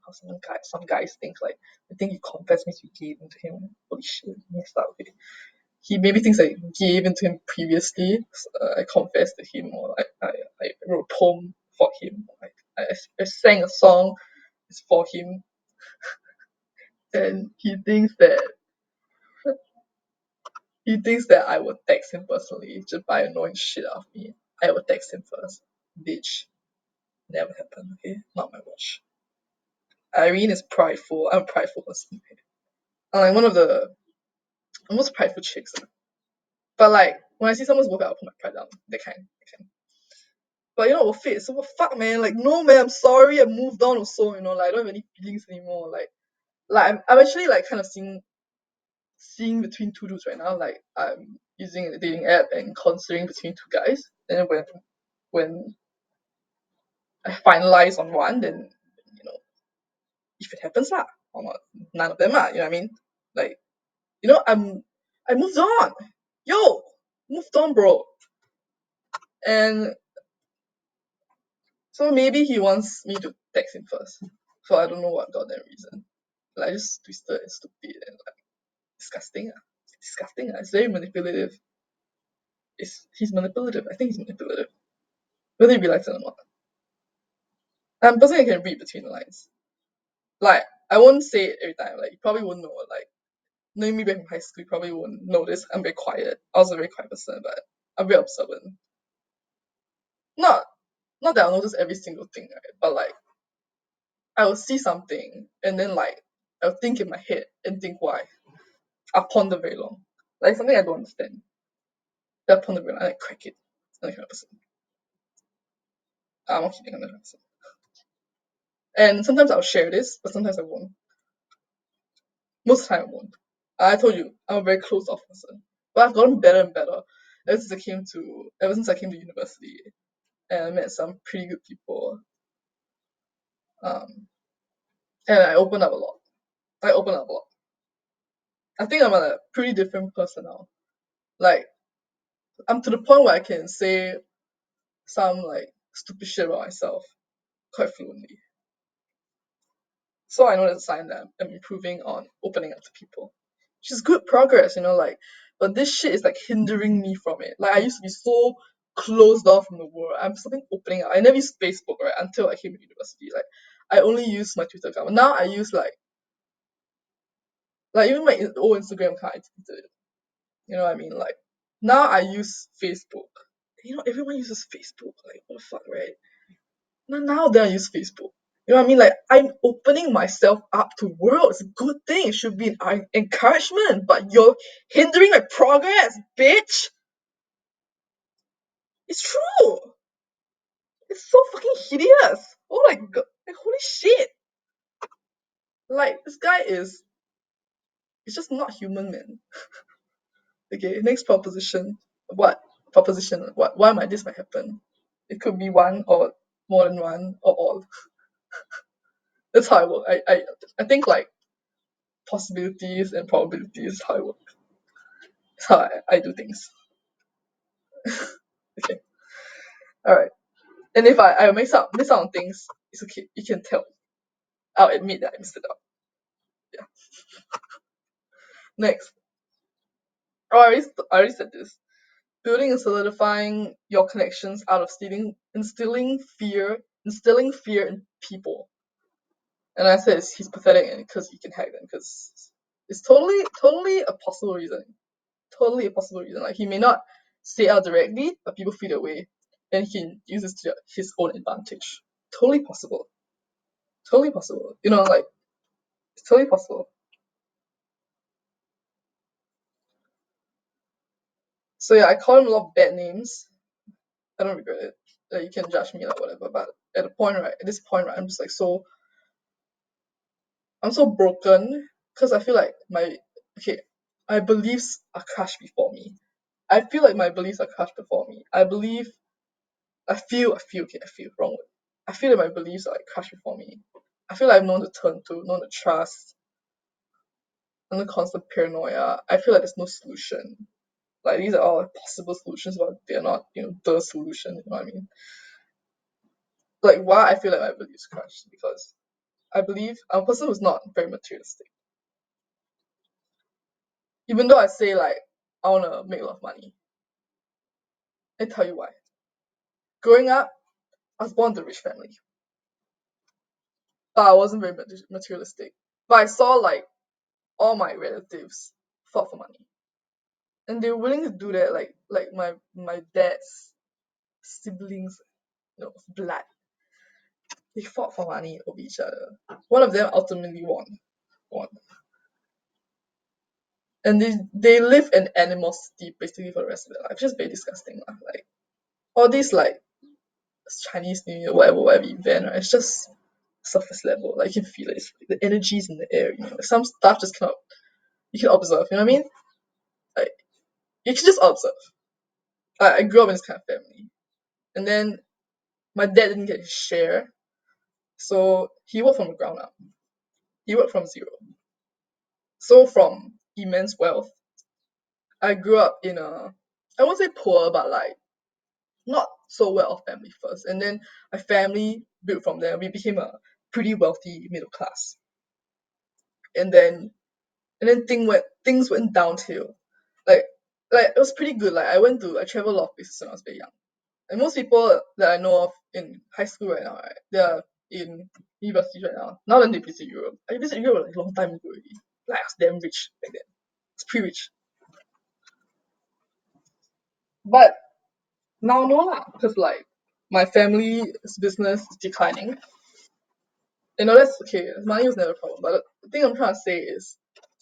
How some guys think like I think he confessed means we gave in to him. Holy shit, messed up. Okay. He maybe thinks I gave in to him previously. I confessed to him, or I wrote a poem for him. Like I sang a song it's for him, and he thinks that I would text him personally just by annoying shit out of me. I would text him first. Bitch. Never happened, okay? Not my watch. Irene is prideful. I'm a prideful person. Okay? I'm like one of the most prideful chicks. But like when I see someone's work out, I'll put my pride down. That kind. That kind. But we'll fit. So what fuck man? Like no man, I'm sorry, I moved on or so, like I don't have any feelings anymore. Like I'm actually like kind of seeing between two dudes right now. Like I'm using a dating app and considering between two guys. And then when I finalize on one, then you know if it happens lah, or not, none of them lah. You know what I mean? Like I moved on. Yo, moved on, bro. And so maybe he wants me to text him first. For I don't know what goddamn reason. Like just twisted and stupid and like disgusting. It's disgusting. It's very manipulative. He's manipulative. I think he's manipulative. Whether he realizes it or not. I'm personally I can read between the lines. Like I won't say it every time. Like you probably won't know. Like knowing me back in high school, you probably won't notice. I'm very quiet. I was a very quiet person, but I'm very observant. Not not that I'll notice every single thing, right? But like I will see something and then like I'll think in my head and think why. I'll ponder very long. Like something I don't understand. That point of view, I like crack it. I'm that kind of person. I'm not kidding, I'm that kind of person. And sometimes I'll share this, but sometimes I won't. Most of the time I won't. I told you, I'm a very closed off person. But I've gotten better and better ever since I came to university and I met some pretty good people. Um, and I opened up a lot. I opened up a lot. I think I'm a pretty different person now. Like I'm to the point where I can say some like stupid shit about myself quite fluently. So I know that's a sign that I'm improving on opening up to people. Which is good progress, like but this shit is like hindering me from it. Like I used to be so closed off from the world. I'm something opening up. I never used Facebook, right, until I came to university. Like I only use my Twitter account. Now I use like even my old Instagram account I deleted it. You know what I mean? Like now I use Facebook. Everyone uses Facebook. Like what the fuck, right? Now that I use Facebook. You know what I mean? Like I'm opening myself up to world. It's a good thing. It should be an encouragement. But you're hindering my progress, bitch. It's true. It's so fucking hideous. Oh my god. Like holy shit. Like this guy is it's just not human, man. Okay, next proposition. What? Proposition. What? Why might this might happen? It could be one or more than one or all. That's how I work. I think like possibilities and probabilities is how I work. It's how I do things. Okay. Alright. And if I miss out on things, it's okay. You can tell. I'll admit that I missed it out. Yeah. Next. Oh, I already said this. Building and solidifying your connections out of instilling fear in people. And I said he's pathetic and because he can hack them because it's totally a possible reason. Totally a possible reason. Like he may not say out directly, but people feel that way. And he can use this to his own advantage. Totally possible. Totally possible. Like it's totally possible. So yeah, I call him a lot of bad names. I don't regret it. Like, you can judge me like whatever, but at this point, right, I'm just like I'm so broken because I feel like my beliefs are crushed before me. I feel like my beliefs are crushed before me. I feel wrong word. I feel that my beliefs are like crushed before me. I feel like I've known to turn to, known to trust, under constant paranoia. I feel like there's no solution. Like these are all like, possible solutions, but they're not, the solution. You know what I mean? Like why I feel like my beliefs crushed because I believe I'm a person who's not very materialistic. Even though I say like I wanna make a lot of money, I tell you why. Growing up, I was born to a rich family, but I wasn't very materialistic. But I saw like all my relatives fought for money, and they were willing to do that. Like my dad's siblings, blood. They fought for money over each other. One of them ultimately won, and they live in animosity basically for the rest of their life. Just very disgusting, lah. Like all these like Chinese New Year, whatever event, right? It's just surface level. Like you can feel it. It's, the energy's in the air. Like, some stuff just cannot. You can observe. You know what I mean? Like you can just observe. I grew up in this kind of family, and then my dad didn't get his share, so he worked from the ground up. He worked from zero. So from immense wealth, I grew up in I won't say poor, but like not so well off family first, and then my family built from there. We became a pretty wealthy middle class, and then things went downhill. Like it was pretty good. Like I traveled a lot of places when I was very young. And most people that I know of in high school right now, right, they're in university right now. Now then they visit Europe. I visited Europe like a long time ago already. Like I was damn rich back then. It's pretty rich. But now no lah, because like my family's business is declining. That's okay. Money was never a problem. But the thing I'm trying to say is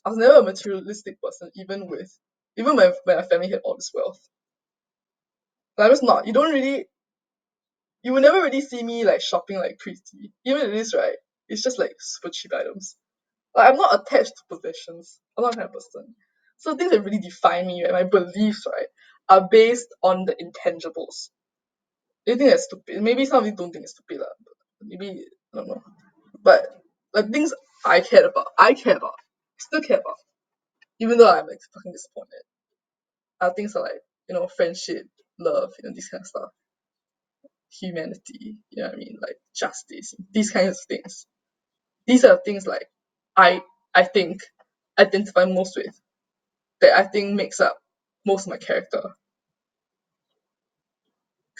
I was never a materialistic person, even with Even when my family had all this wealth. Like, I'm just not. You will never really see me like shopping like crazy. Even if it is, right, it's just like super cheap items. Like, I'm not attached to possessions. I'm not that kind of person. So things that really define me, right, my beliefs, right, are based on the intangibles. They think that's stupid. Maybe some of you don't think it's stupid, lah. Maybe I don't know. But like things I care about, still care about, even though I'm like fucking disappointed. Other things are like, friendship, love, these kind of stuff, humanity, you know what I mean, like justice, these kinds of things. These are things like I I think identify most with, that I think makes up most of my character.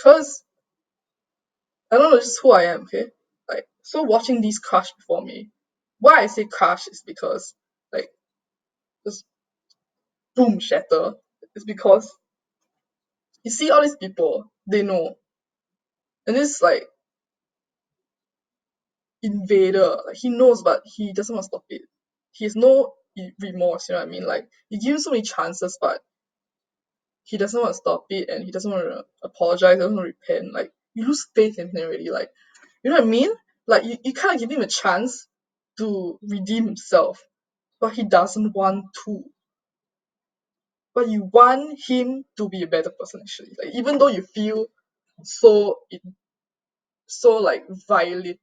Cause I don't know, just who I am, okay? Like, so watching these crush before me. Why I say crush is because like just boom shatter. It's because you see all these people, they know. And this like invader, like he knows but he doesn't want to stop it. He has no remorse, you know what I mean? Like you give him so many chances but he doesn't want to stop it and he doesn't want to apologize, doesn't want to repent. Like you lose faith in him already. Like you know what I mean? Like you kind of give him a chance to redeem himself, but he doesn't want to. But you want him to be a better person actually. Like even though you feel so so like violated,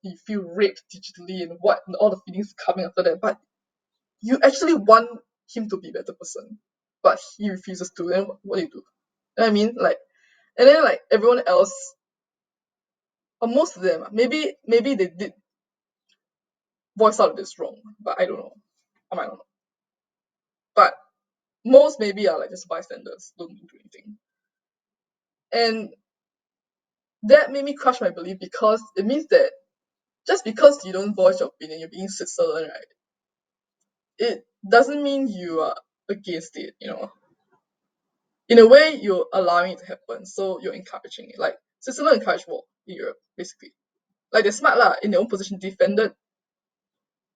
you feel raped digitally and what and all the feelings coming after that, but you actually want him to be a better person. But he refuses to, then what do you do? You know what I mean? Like and then like everyone else, or most of them, maybe they did voice out this wrong, but I don't know. I might not know. But most maybe are like just bystanders, don't do anything. And that made me crush my belief because it means that just because you don't voice your opinion, you're being Switzerland, right? It doesn't mean you are against it. In a way, you're allowing it to happen, so you're encouraging it. Like Switzerland encouraged war in Europe, basically. Like they're smart lah, in their own position, defended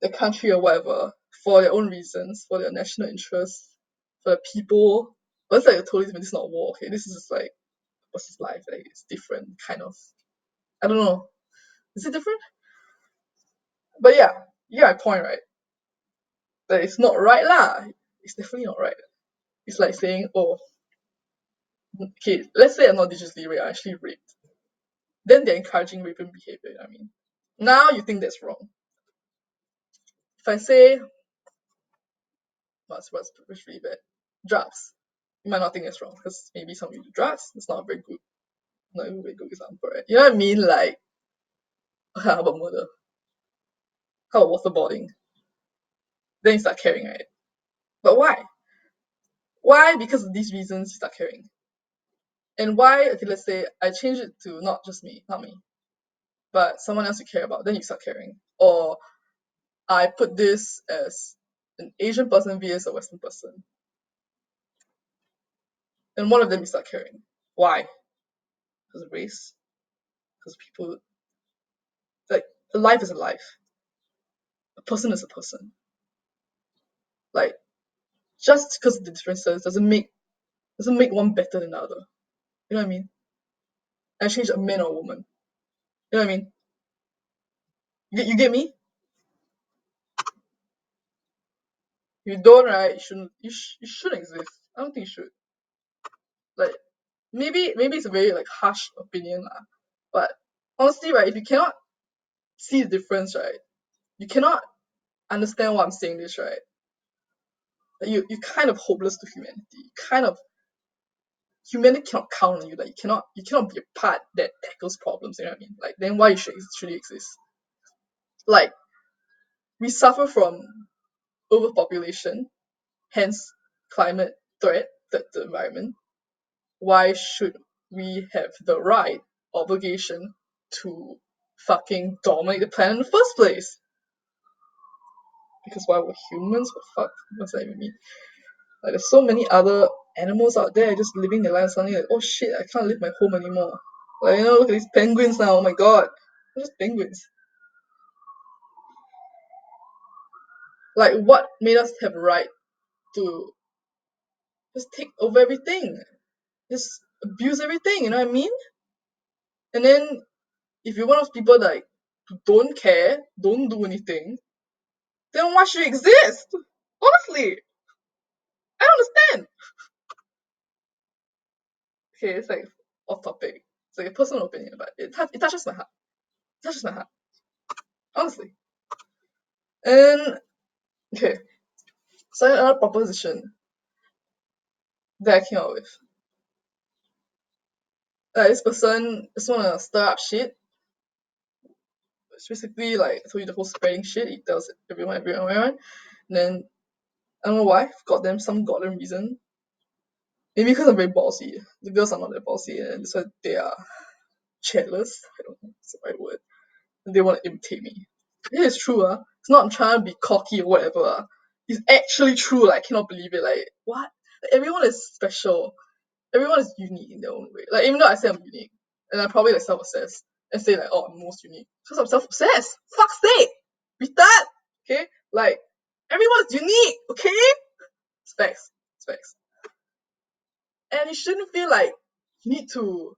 the country or whatever for their own reasons, for their national interests, for the people. But it's like a totally different. This is not war, okay? This is just like versus life. Like it's different, kind of. I don't know. Is it different? But yeah, you got a point, right? That it's not right lah. It's definitely not right. It's like saying, oh, okay, let's say I'm not digitally raped, I'm actually raped. Then they're encouraging raping behavior, you know what I mean? Now you think that's wrong. If I say, what's really bad? Drugs. You might not think that's wrong, because maybe some people do drugs. It's not a very good example, right? You know what I mean? Like, how about murder? How about waterboarding? Then you start caring, right? But why? Why? Because of these reasons you start caring. And why, okay, let's say I change it to not just me, not me, but someone else you care about, then you start caring. Or I put this as an Asian person vs a Western person. And one of them you start caring. Why? Because of race. Because people, like, a life is a life. A person is a person. Like, just because of the differences doesn't make one better than the other. You know what I mean? I change a man or a woman. You know what I mean? You get me? If you don't, right? You shouldn't exist. I don't think you should. Like, maybe it's a very like harsh opinion, lah. But honestly, right, if you cannot see the difference, right, you cannot understand why I'm saying this, right? Like you're kind of hopeless to humanity. Humanity cannot count on you. Like you cannot be a part that tackles problems. You know what I mean? Like then why you should truly exist? Like we suffer from overpopulation, hence climate threat to the environment. Why should we have the right obligation to fucking dominate the planet in the first place? Because why we're humans? What fuck? What's that even mean? Like there's so many other animals out there just living their lives suddenly like, oh shit, I can't leave my home anymore. Like look at these penguins now, oh my god. They're just penguins. Like what made us have a right to just take over everything, just abuse everything. You know what I mean? And then if you're one of those people that like, don't care, don't do anything, then why should you exist? Honestly, I don't understand. Okay, it's like off topic. It's like a personal opinion, but it touches my heart. It touches my heart, honestly. And okay, so another proposition that I came up with. This person just wanna stir up shit. It's basically like I told you the whole spreading shit. He tells everyone. And then I don't know why. Got them some goddamn reason. Maybe because I'm very bossy. The girls are not that bossy, and so they are jealous. I don't know. If that's the right word. And they want to imitate me. It is true. It's not I'm trying to be cocky or whatever. It's actually true. Like I cannot believe it. Like what? Like, everyone is special. Everyone is unique in their own way. Like even though I say I'm unique, and I'm probably like self-obsessed and say like, oh, I'm most unique because I'm self-obsessed. Fuck's sake, with that, okay? Like everyone's unique, okay? Specs, specs, and you shouldn't feel like you need to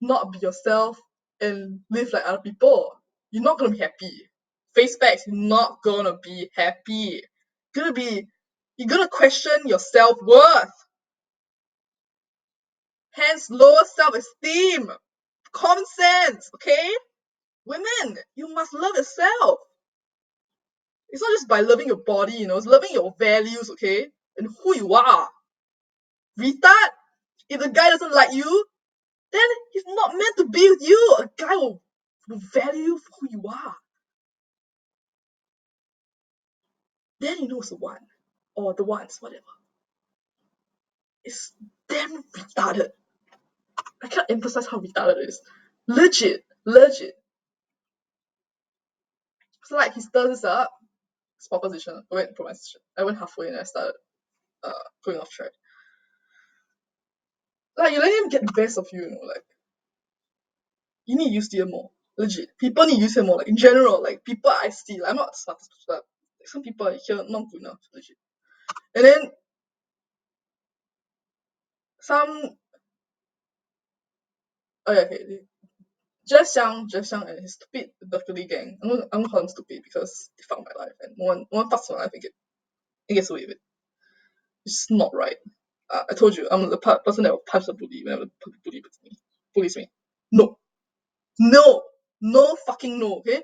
not be yourself and live like other people. You're not gonna be happy. Face facts, you're not gonna be happy. You're gonna question your self-worth. Hence, lower self-esteem. Common sense, okay? Women, you must love yourself. It's not just by loving your body, it's loving your values, okay? And who you are. Retard, if the guy doesn't like you, then he's not meant to be with you. A guy will value you for who you are. Then he knows the one. Or the ones, whatever. It's damn retarded. I can't emphasize how retarded it is. Legit, legit. So like he stirs this up. It's proposition. I went halfway and I started going off track. Like you let him get the best of you, like you need to use him more. Legit. People need to use him more. Like in general, like people I see, like, I'm not the smartest person, but like, some people here not good enough, legit. And then some oh yeah, okay. Just Xiang and his stupid Berkeley gang. I'm gonna call them stupid because they fucked my life and no one fucks my life and gets away with it. It's not right. I told you, I'm the person that will punch the bully whenever the bully bullies me. No. No. No fucking no, okay?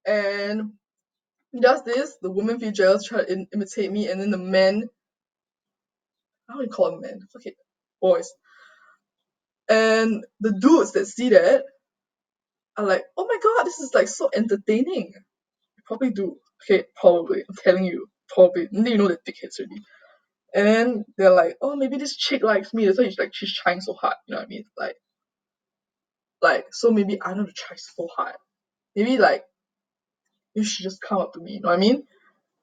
And he does this, the women feel jealous, try to imitate me, and then the men, how do you call them men? Fuck it, boys. And the dudes that see that are like, oh my god, this is like so entertaining. You probably do. Okay, probably. I'm telling you, probably. And then you know they're dickheads already. And then they're like, oh, maybe this chick likes me. That's why she's trying so hard. You know what I mean? So maybe I don't have to try so hard. Maybe like you should just come up to me. You know what I mean?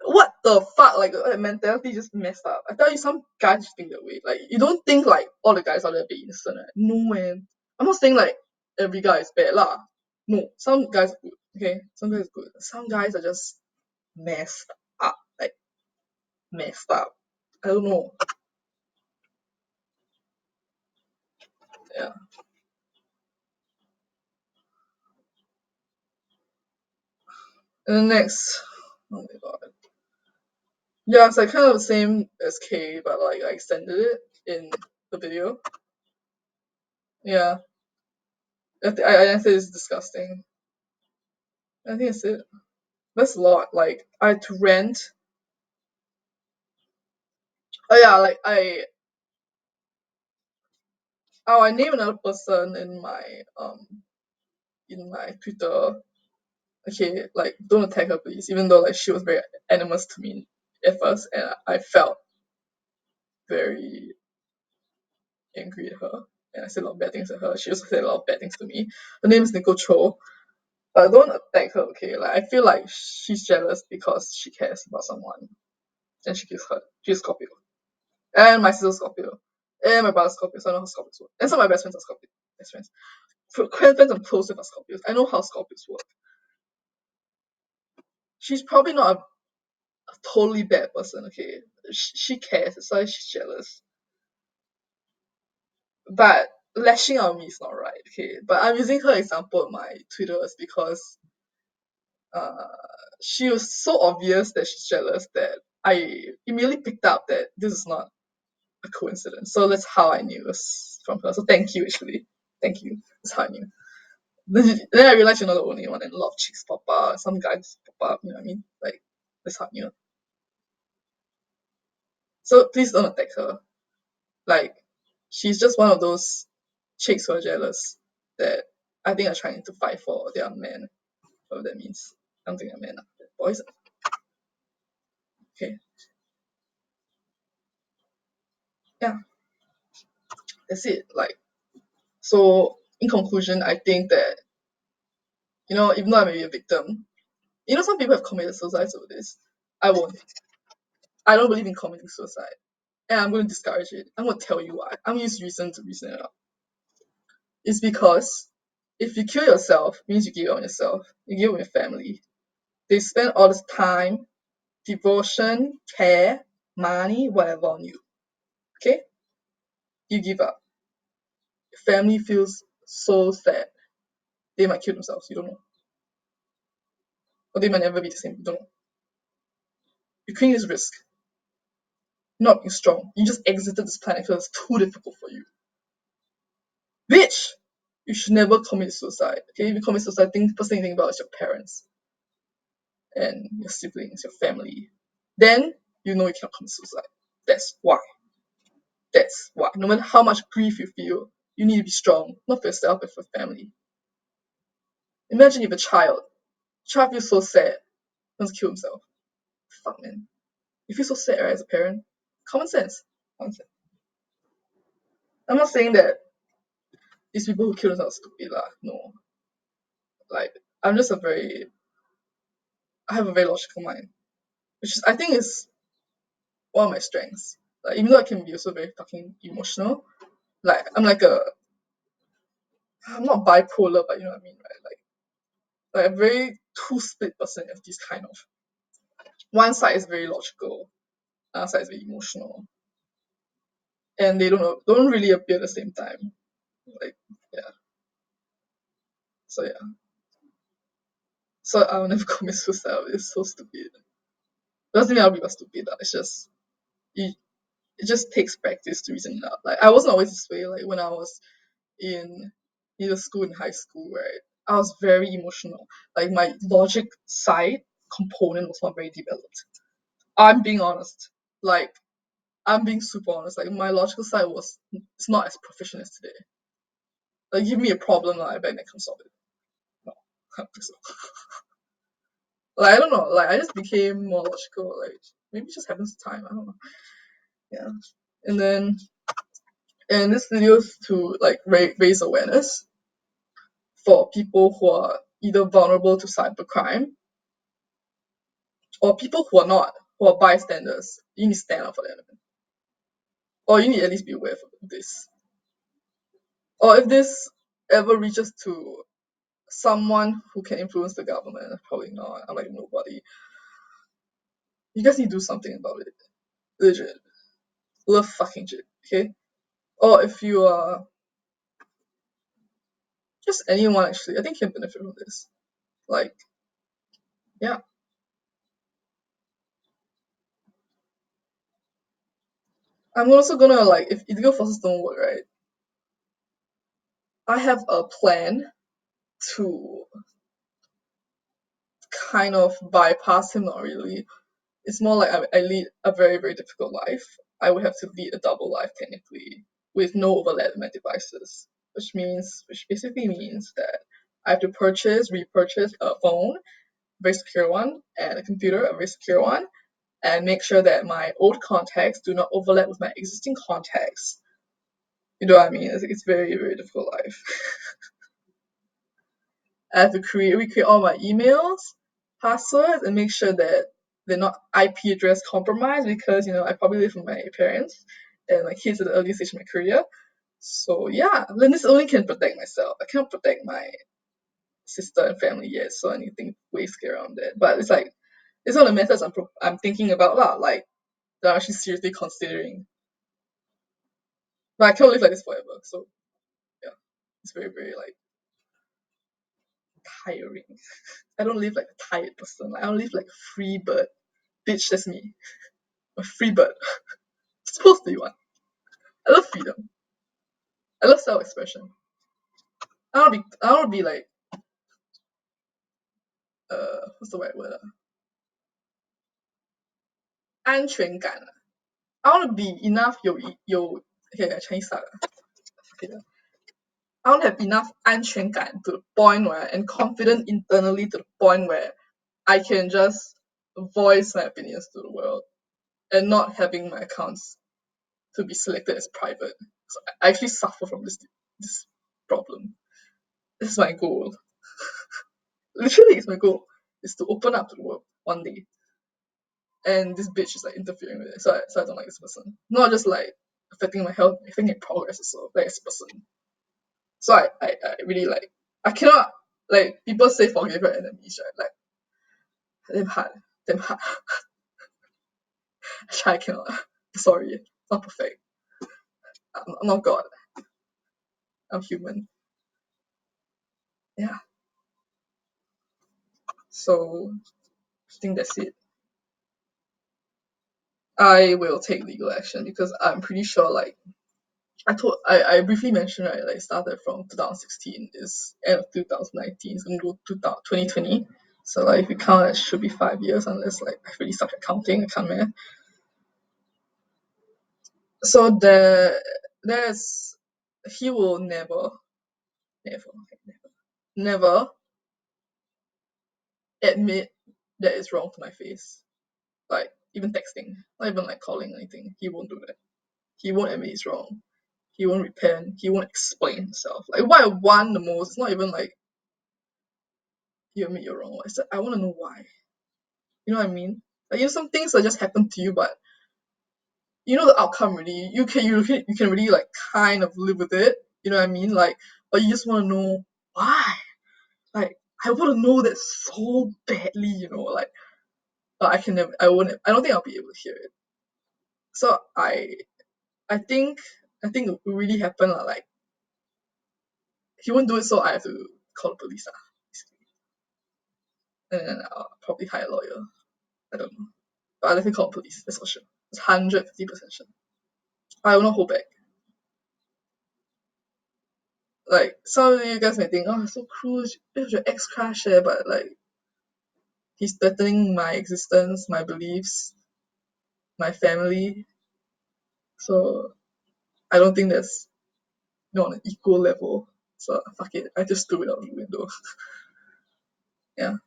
What the fuck? Like that mentality just messed up. I tell you, some guys just think that way. Like you don't think like all the guys out there be innocent, right? No man. I'm not saying like every guy is bad lah. No, some guys are good. Okay, some guys are good. Some guys are just messed up. Like messed up. I don't know. Yeah. And then next, oh my god. Yeah, it's like kind of the same as K, but like I extended it in the video. Yeah, I think it's disgusting. I think it's it. That's a lot. Like I had to rent. Oh yeah, like I name another person in my Twitter. Okay, like don't attack her please. Even though like she was very animus to me at first, and I felt very angry at her, and I said a lot of bad things at her. She also said a lot of bad things to me. Her name is Nicole Cho. But don't attack her, okay? Like I feel like she's jealous because she cares about someone, and she gets hurt. She's Scorpio, and my sister's Scorpio, and my brother's Scorpio. So I know how Scorpios work, and some of my best friends are Scorpio. Best friends, friends I'm close with are Scorpios. I know how Scorpios work. She's probably not a totally bad person, okay? she cares. That's why she's jealous. But lashing out at me is not right, okay? But I'm using her example in my Twitters because uh, she was so obvious that she's jealous that I immediately picked up that this is not a coincidence. So that's how I knew it was from her. So thank you, actually. Thank you. That's how I knew. Then I realized you're not the only one, and a lot of chicks pop up, some guys pop up, you know what I mean? Like, that's how I knew. So please don't attack her. Like, she's just one of those chicks who are jealous that I think are trying to fight for their man, whatever that means. I don't think they're men, boys. Okay, yeah, that's it. Like, so in conclusion, I think that, even though I may be a victim, some people have committed suicides over this. I won't. I don't believe in committing suicide. And I'm going to discourage it. I'm going to tell you why. I'm going to use reason to reason it out. It's because if you kill yourself, it means you give up on yourself. You give up on your family. They spend all this time, devotion, care, money, whatever on you. Okay? You give up. Your family feels so sad. They might kill themselves. You don't know. Or they might never be the same. You don't know. You're creating this risk. Not being strong. You just exited this planet because it's too difficult for you. Bitch! You should never commit suicide. Okay? If you commit suicide, first thing you think about is your parents and your siblings, your family. Then you know you cannot commit suicide. That's why. That's why. No matter how much grief you feel, you need to be strong, not for yourself, but for family. Imagine if a child feels so sad, wants to kill himself. Fuck, man. You feel so sad, right, as a parent? Common sense. Common sense. I'm not saying that these people who kill themselves are stupid, lah. No. Like, I'm just I have a very logical mind, which is, I think is one of my strengths. Like, even though I can be also very fucking emotional, like, I'm not bipolar, but you know what I mean, right? Like a very two split person of this kind of. One side is very logical, another side is very emotional, and they don't really appear at the same time. Like, yeah. So yeah. So I'll never commit suicide. It's so stupid. Doesn't mean I'll be stupid. It's just it, it just takes practice to reason it out. Like, I wasn't always this way. Like, when I was in middle school and high school, right? I was very emotional. Like, my logic side component was not very developed. I'm being honest. Like, I'm being super honest. Like, my logical side it's not as proficient as today. Like, give me a problem, like, I bet I can solve it. No, I don't think so. Like, I don't know. Like, I just became more logical. Like, maybe it just happens to time. I don't know. Yeah. And then, and this video is to like raise awareness for people who are either vulnerable to cybercrime or people who are not, who are bystanders. You need to stand up for them, or you need to at least be aware of this. Or if this ever reaches to someone who can influence the government, probably not. I'm like nobody. You guys need to do something about it. Legit. Love fucking shit, okay? Or if you are just anyone actually, I think you can benefit from this. Like, yeah. I'm also gonna like if illegal forces don't work, right? I have a plan to kind of bypass him, not really. It's more like I lead a very, very difficult life. I would have to lead a double life technically with no overlap in my devices, which basically means that I have to repurchase a phone, a very secure one, and a computer, a very secure one, and make sure that my old contacts do not overlap with my existing contacts. You know what I mean? It's very, very difficult life. I have to recreate all my emails, passwords, and make sure that they're not IP address compromised because I probably live with my parents and my kids at the early stage of my career. So yeah, then this only can protect myself. I can't protect my sister and family yet, so I need to think way scary on that. But it's like it's one of the methods I'm thinking about lah. Like that I'm actually seriously considering. But I can't live like this forever. So yeah, it's very, very like tiring. I don't live like a tired person. Like, I don't live like a free bird. Bitch, that's me. A free bird. Supposed to be one. I love freedom. I love self-expression. I wanna be like what's the right word? 安全感. I wanna be enough 有 okay Chinese start. Okay. I want to have enough 安全感 to the point where and confident internally to the point where I can just voice my opinions to the world and not having my accounts to be selected as private. So I actually suffer from this problem. This is my goal. Literally, it's my goal is to open up to the world one day. And this bitch is like interfering with it, so I don't like this person. Not just like affecting my health, affecting my progress also, like this person. So I really like I cannot like people say forgive your enemies, right? Like damn hard, damn hard. Actually, I cannot. Sorry, not perfect. I'm not God. I'm human. Yeah. So I think that's it. I will take legal action because I'm pretty sure like I briefly mentioned right like started from 2016 is end of 2019 it's gonna go to 2020. So like if you count it should be 5 years unless like I really suck at counting, I can't math. So there's he will never admit that it's wrong to my face. Like even texting, not even like calling or anything. He won't do that. He won't admit he's wrong. He won't repent. He won't explain himself. Like what I want the most, it's not even like you admit you're wrong. It's that I want to know why. You know what I mean? Like some things that just happen to you, but you know the outcome really. You can really like kind of live with it. You know what I mean? Like, but you just want to know why. Like I want to know that so badly. Like, but I can never. I won't. I don't think I'll be able to hear it. So I think it will really happen. Like he won't do it, so I have to call the police. And then I'll probably hire a lawyer. I don't know. But I'll definitely call the police, that's for sure. It's 150% sure. I will not hold back. Like, some of you guys may think, oh, so cruel, it's your ex crush, but like, he's threatening my existence, my beliefs, my family. So, I don't think that's on an equal level. So, fuck it, I just threw it out the window. Yeah.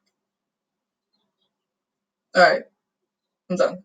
Alright, I'm done.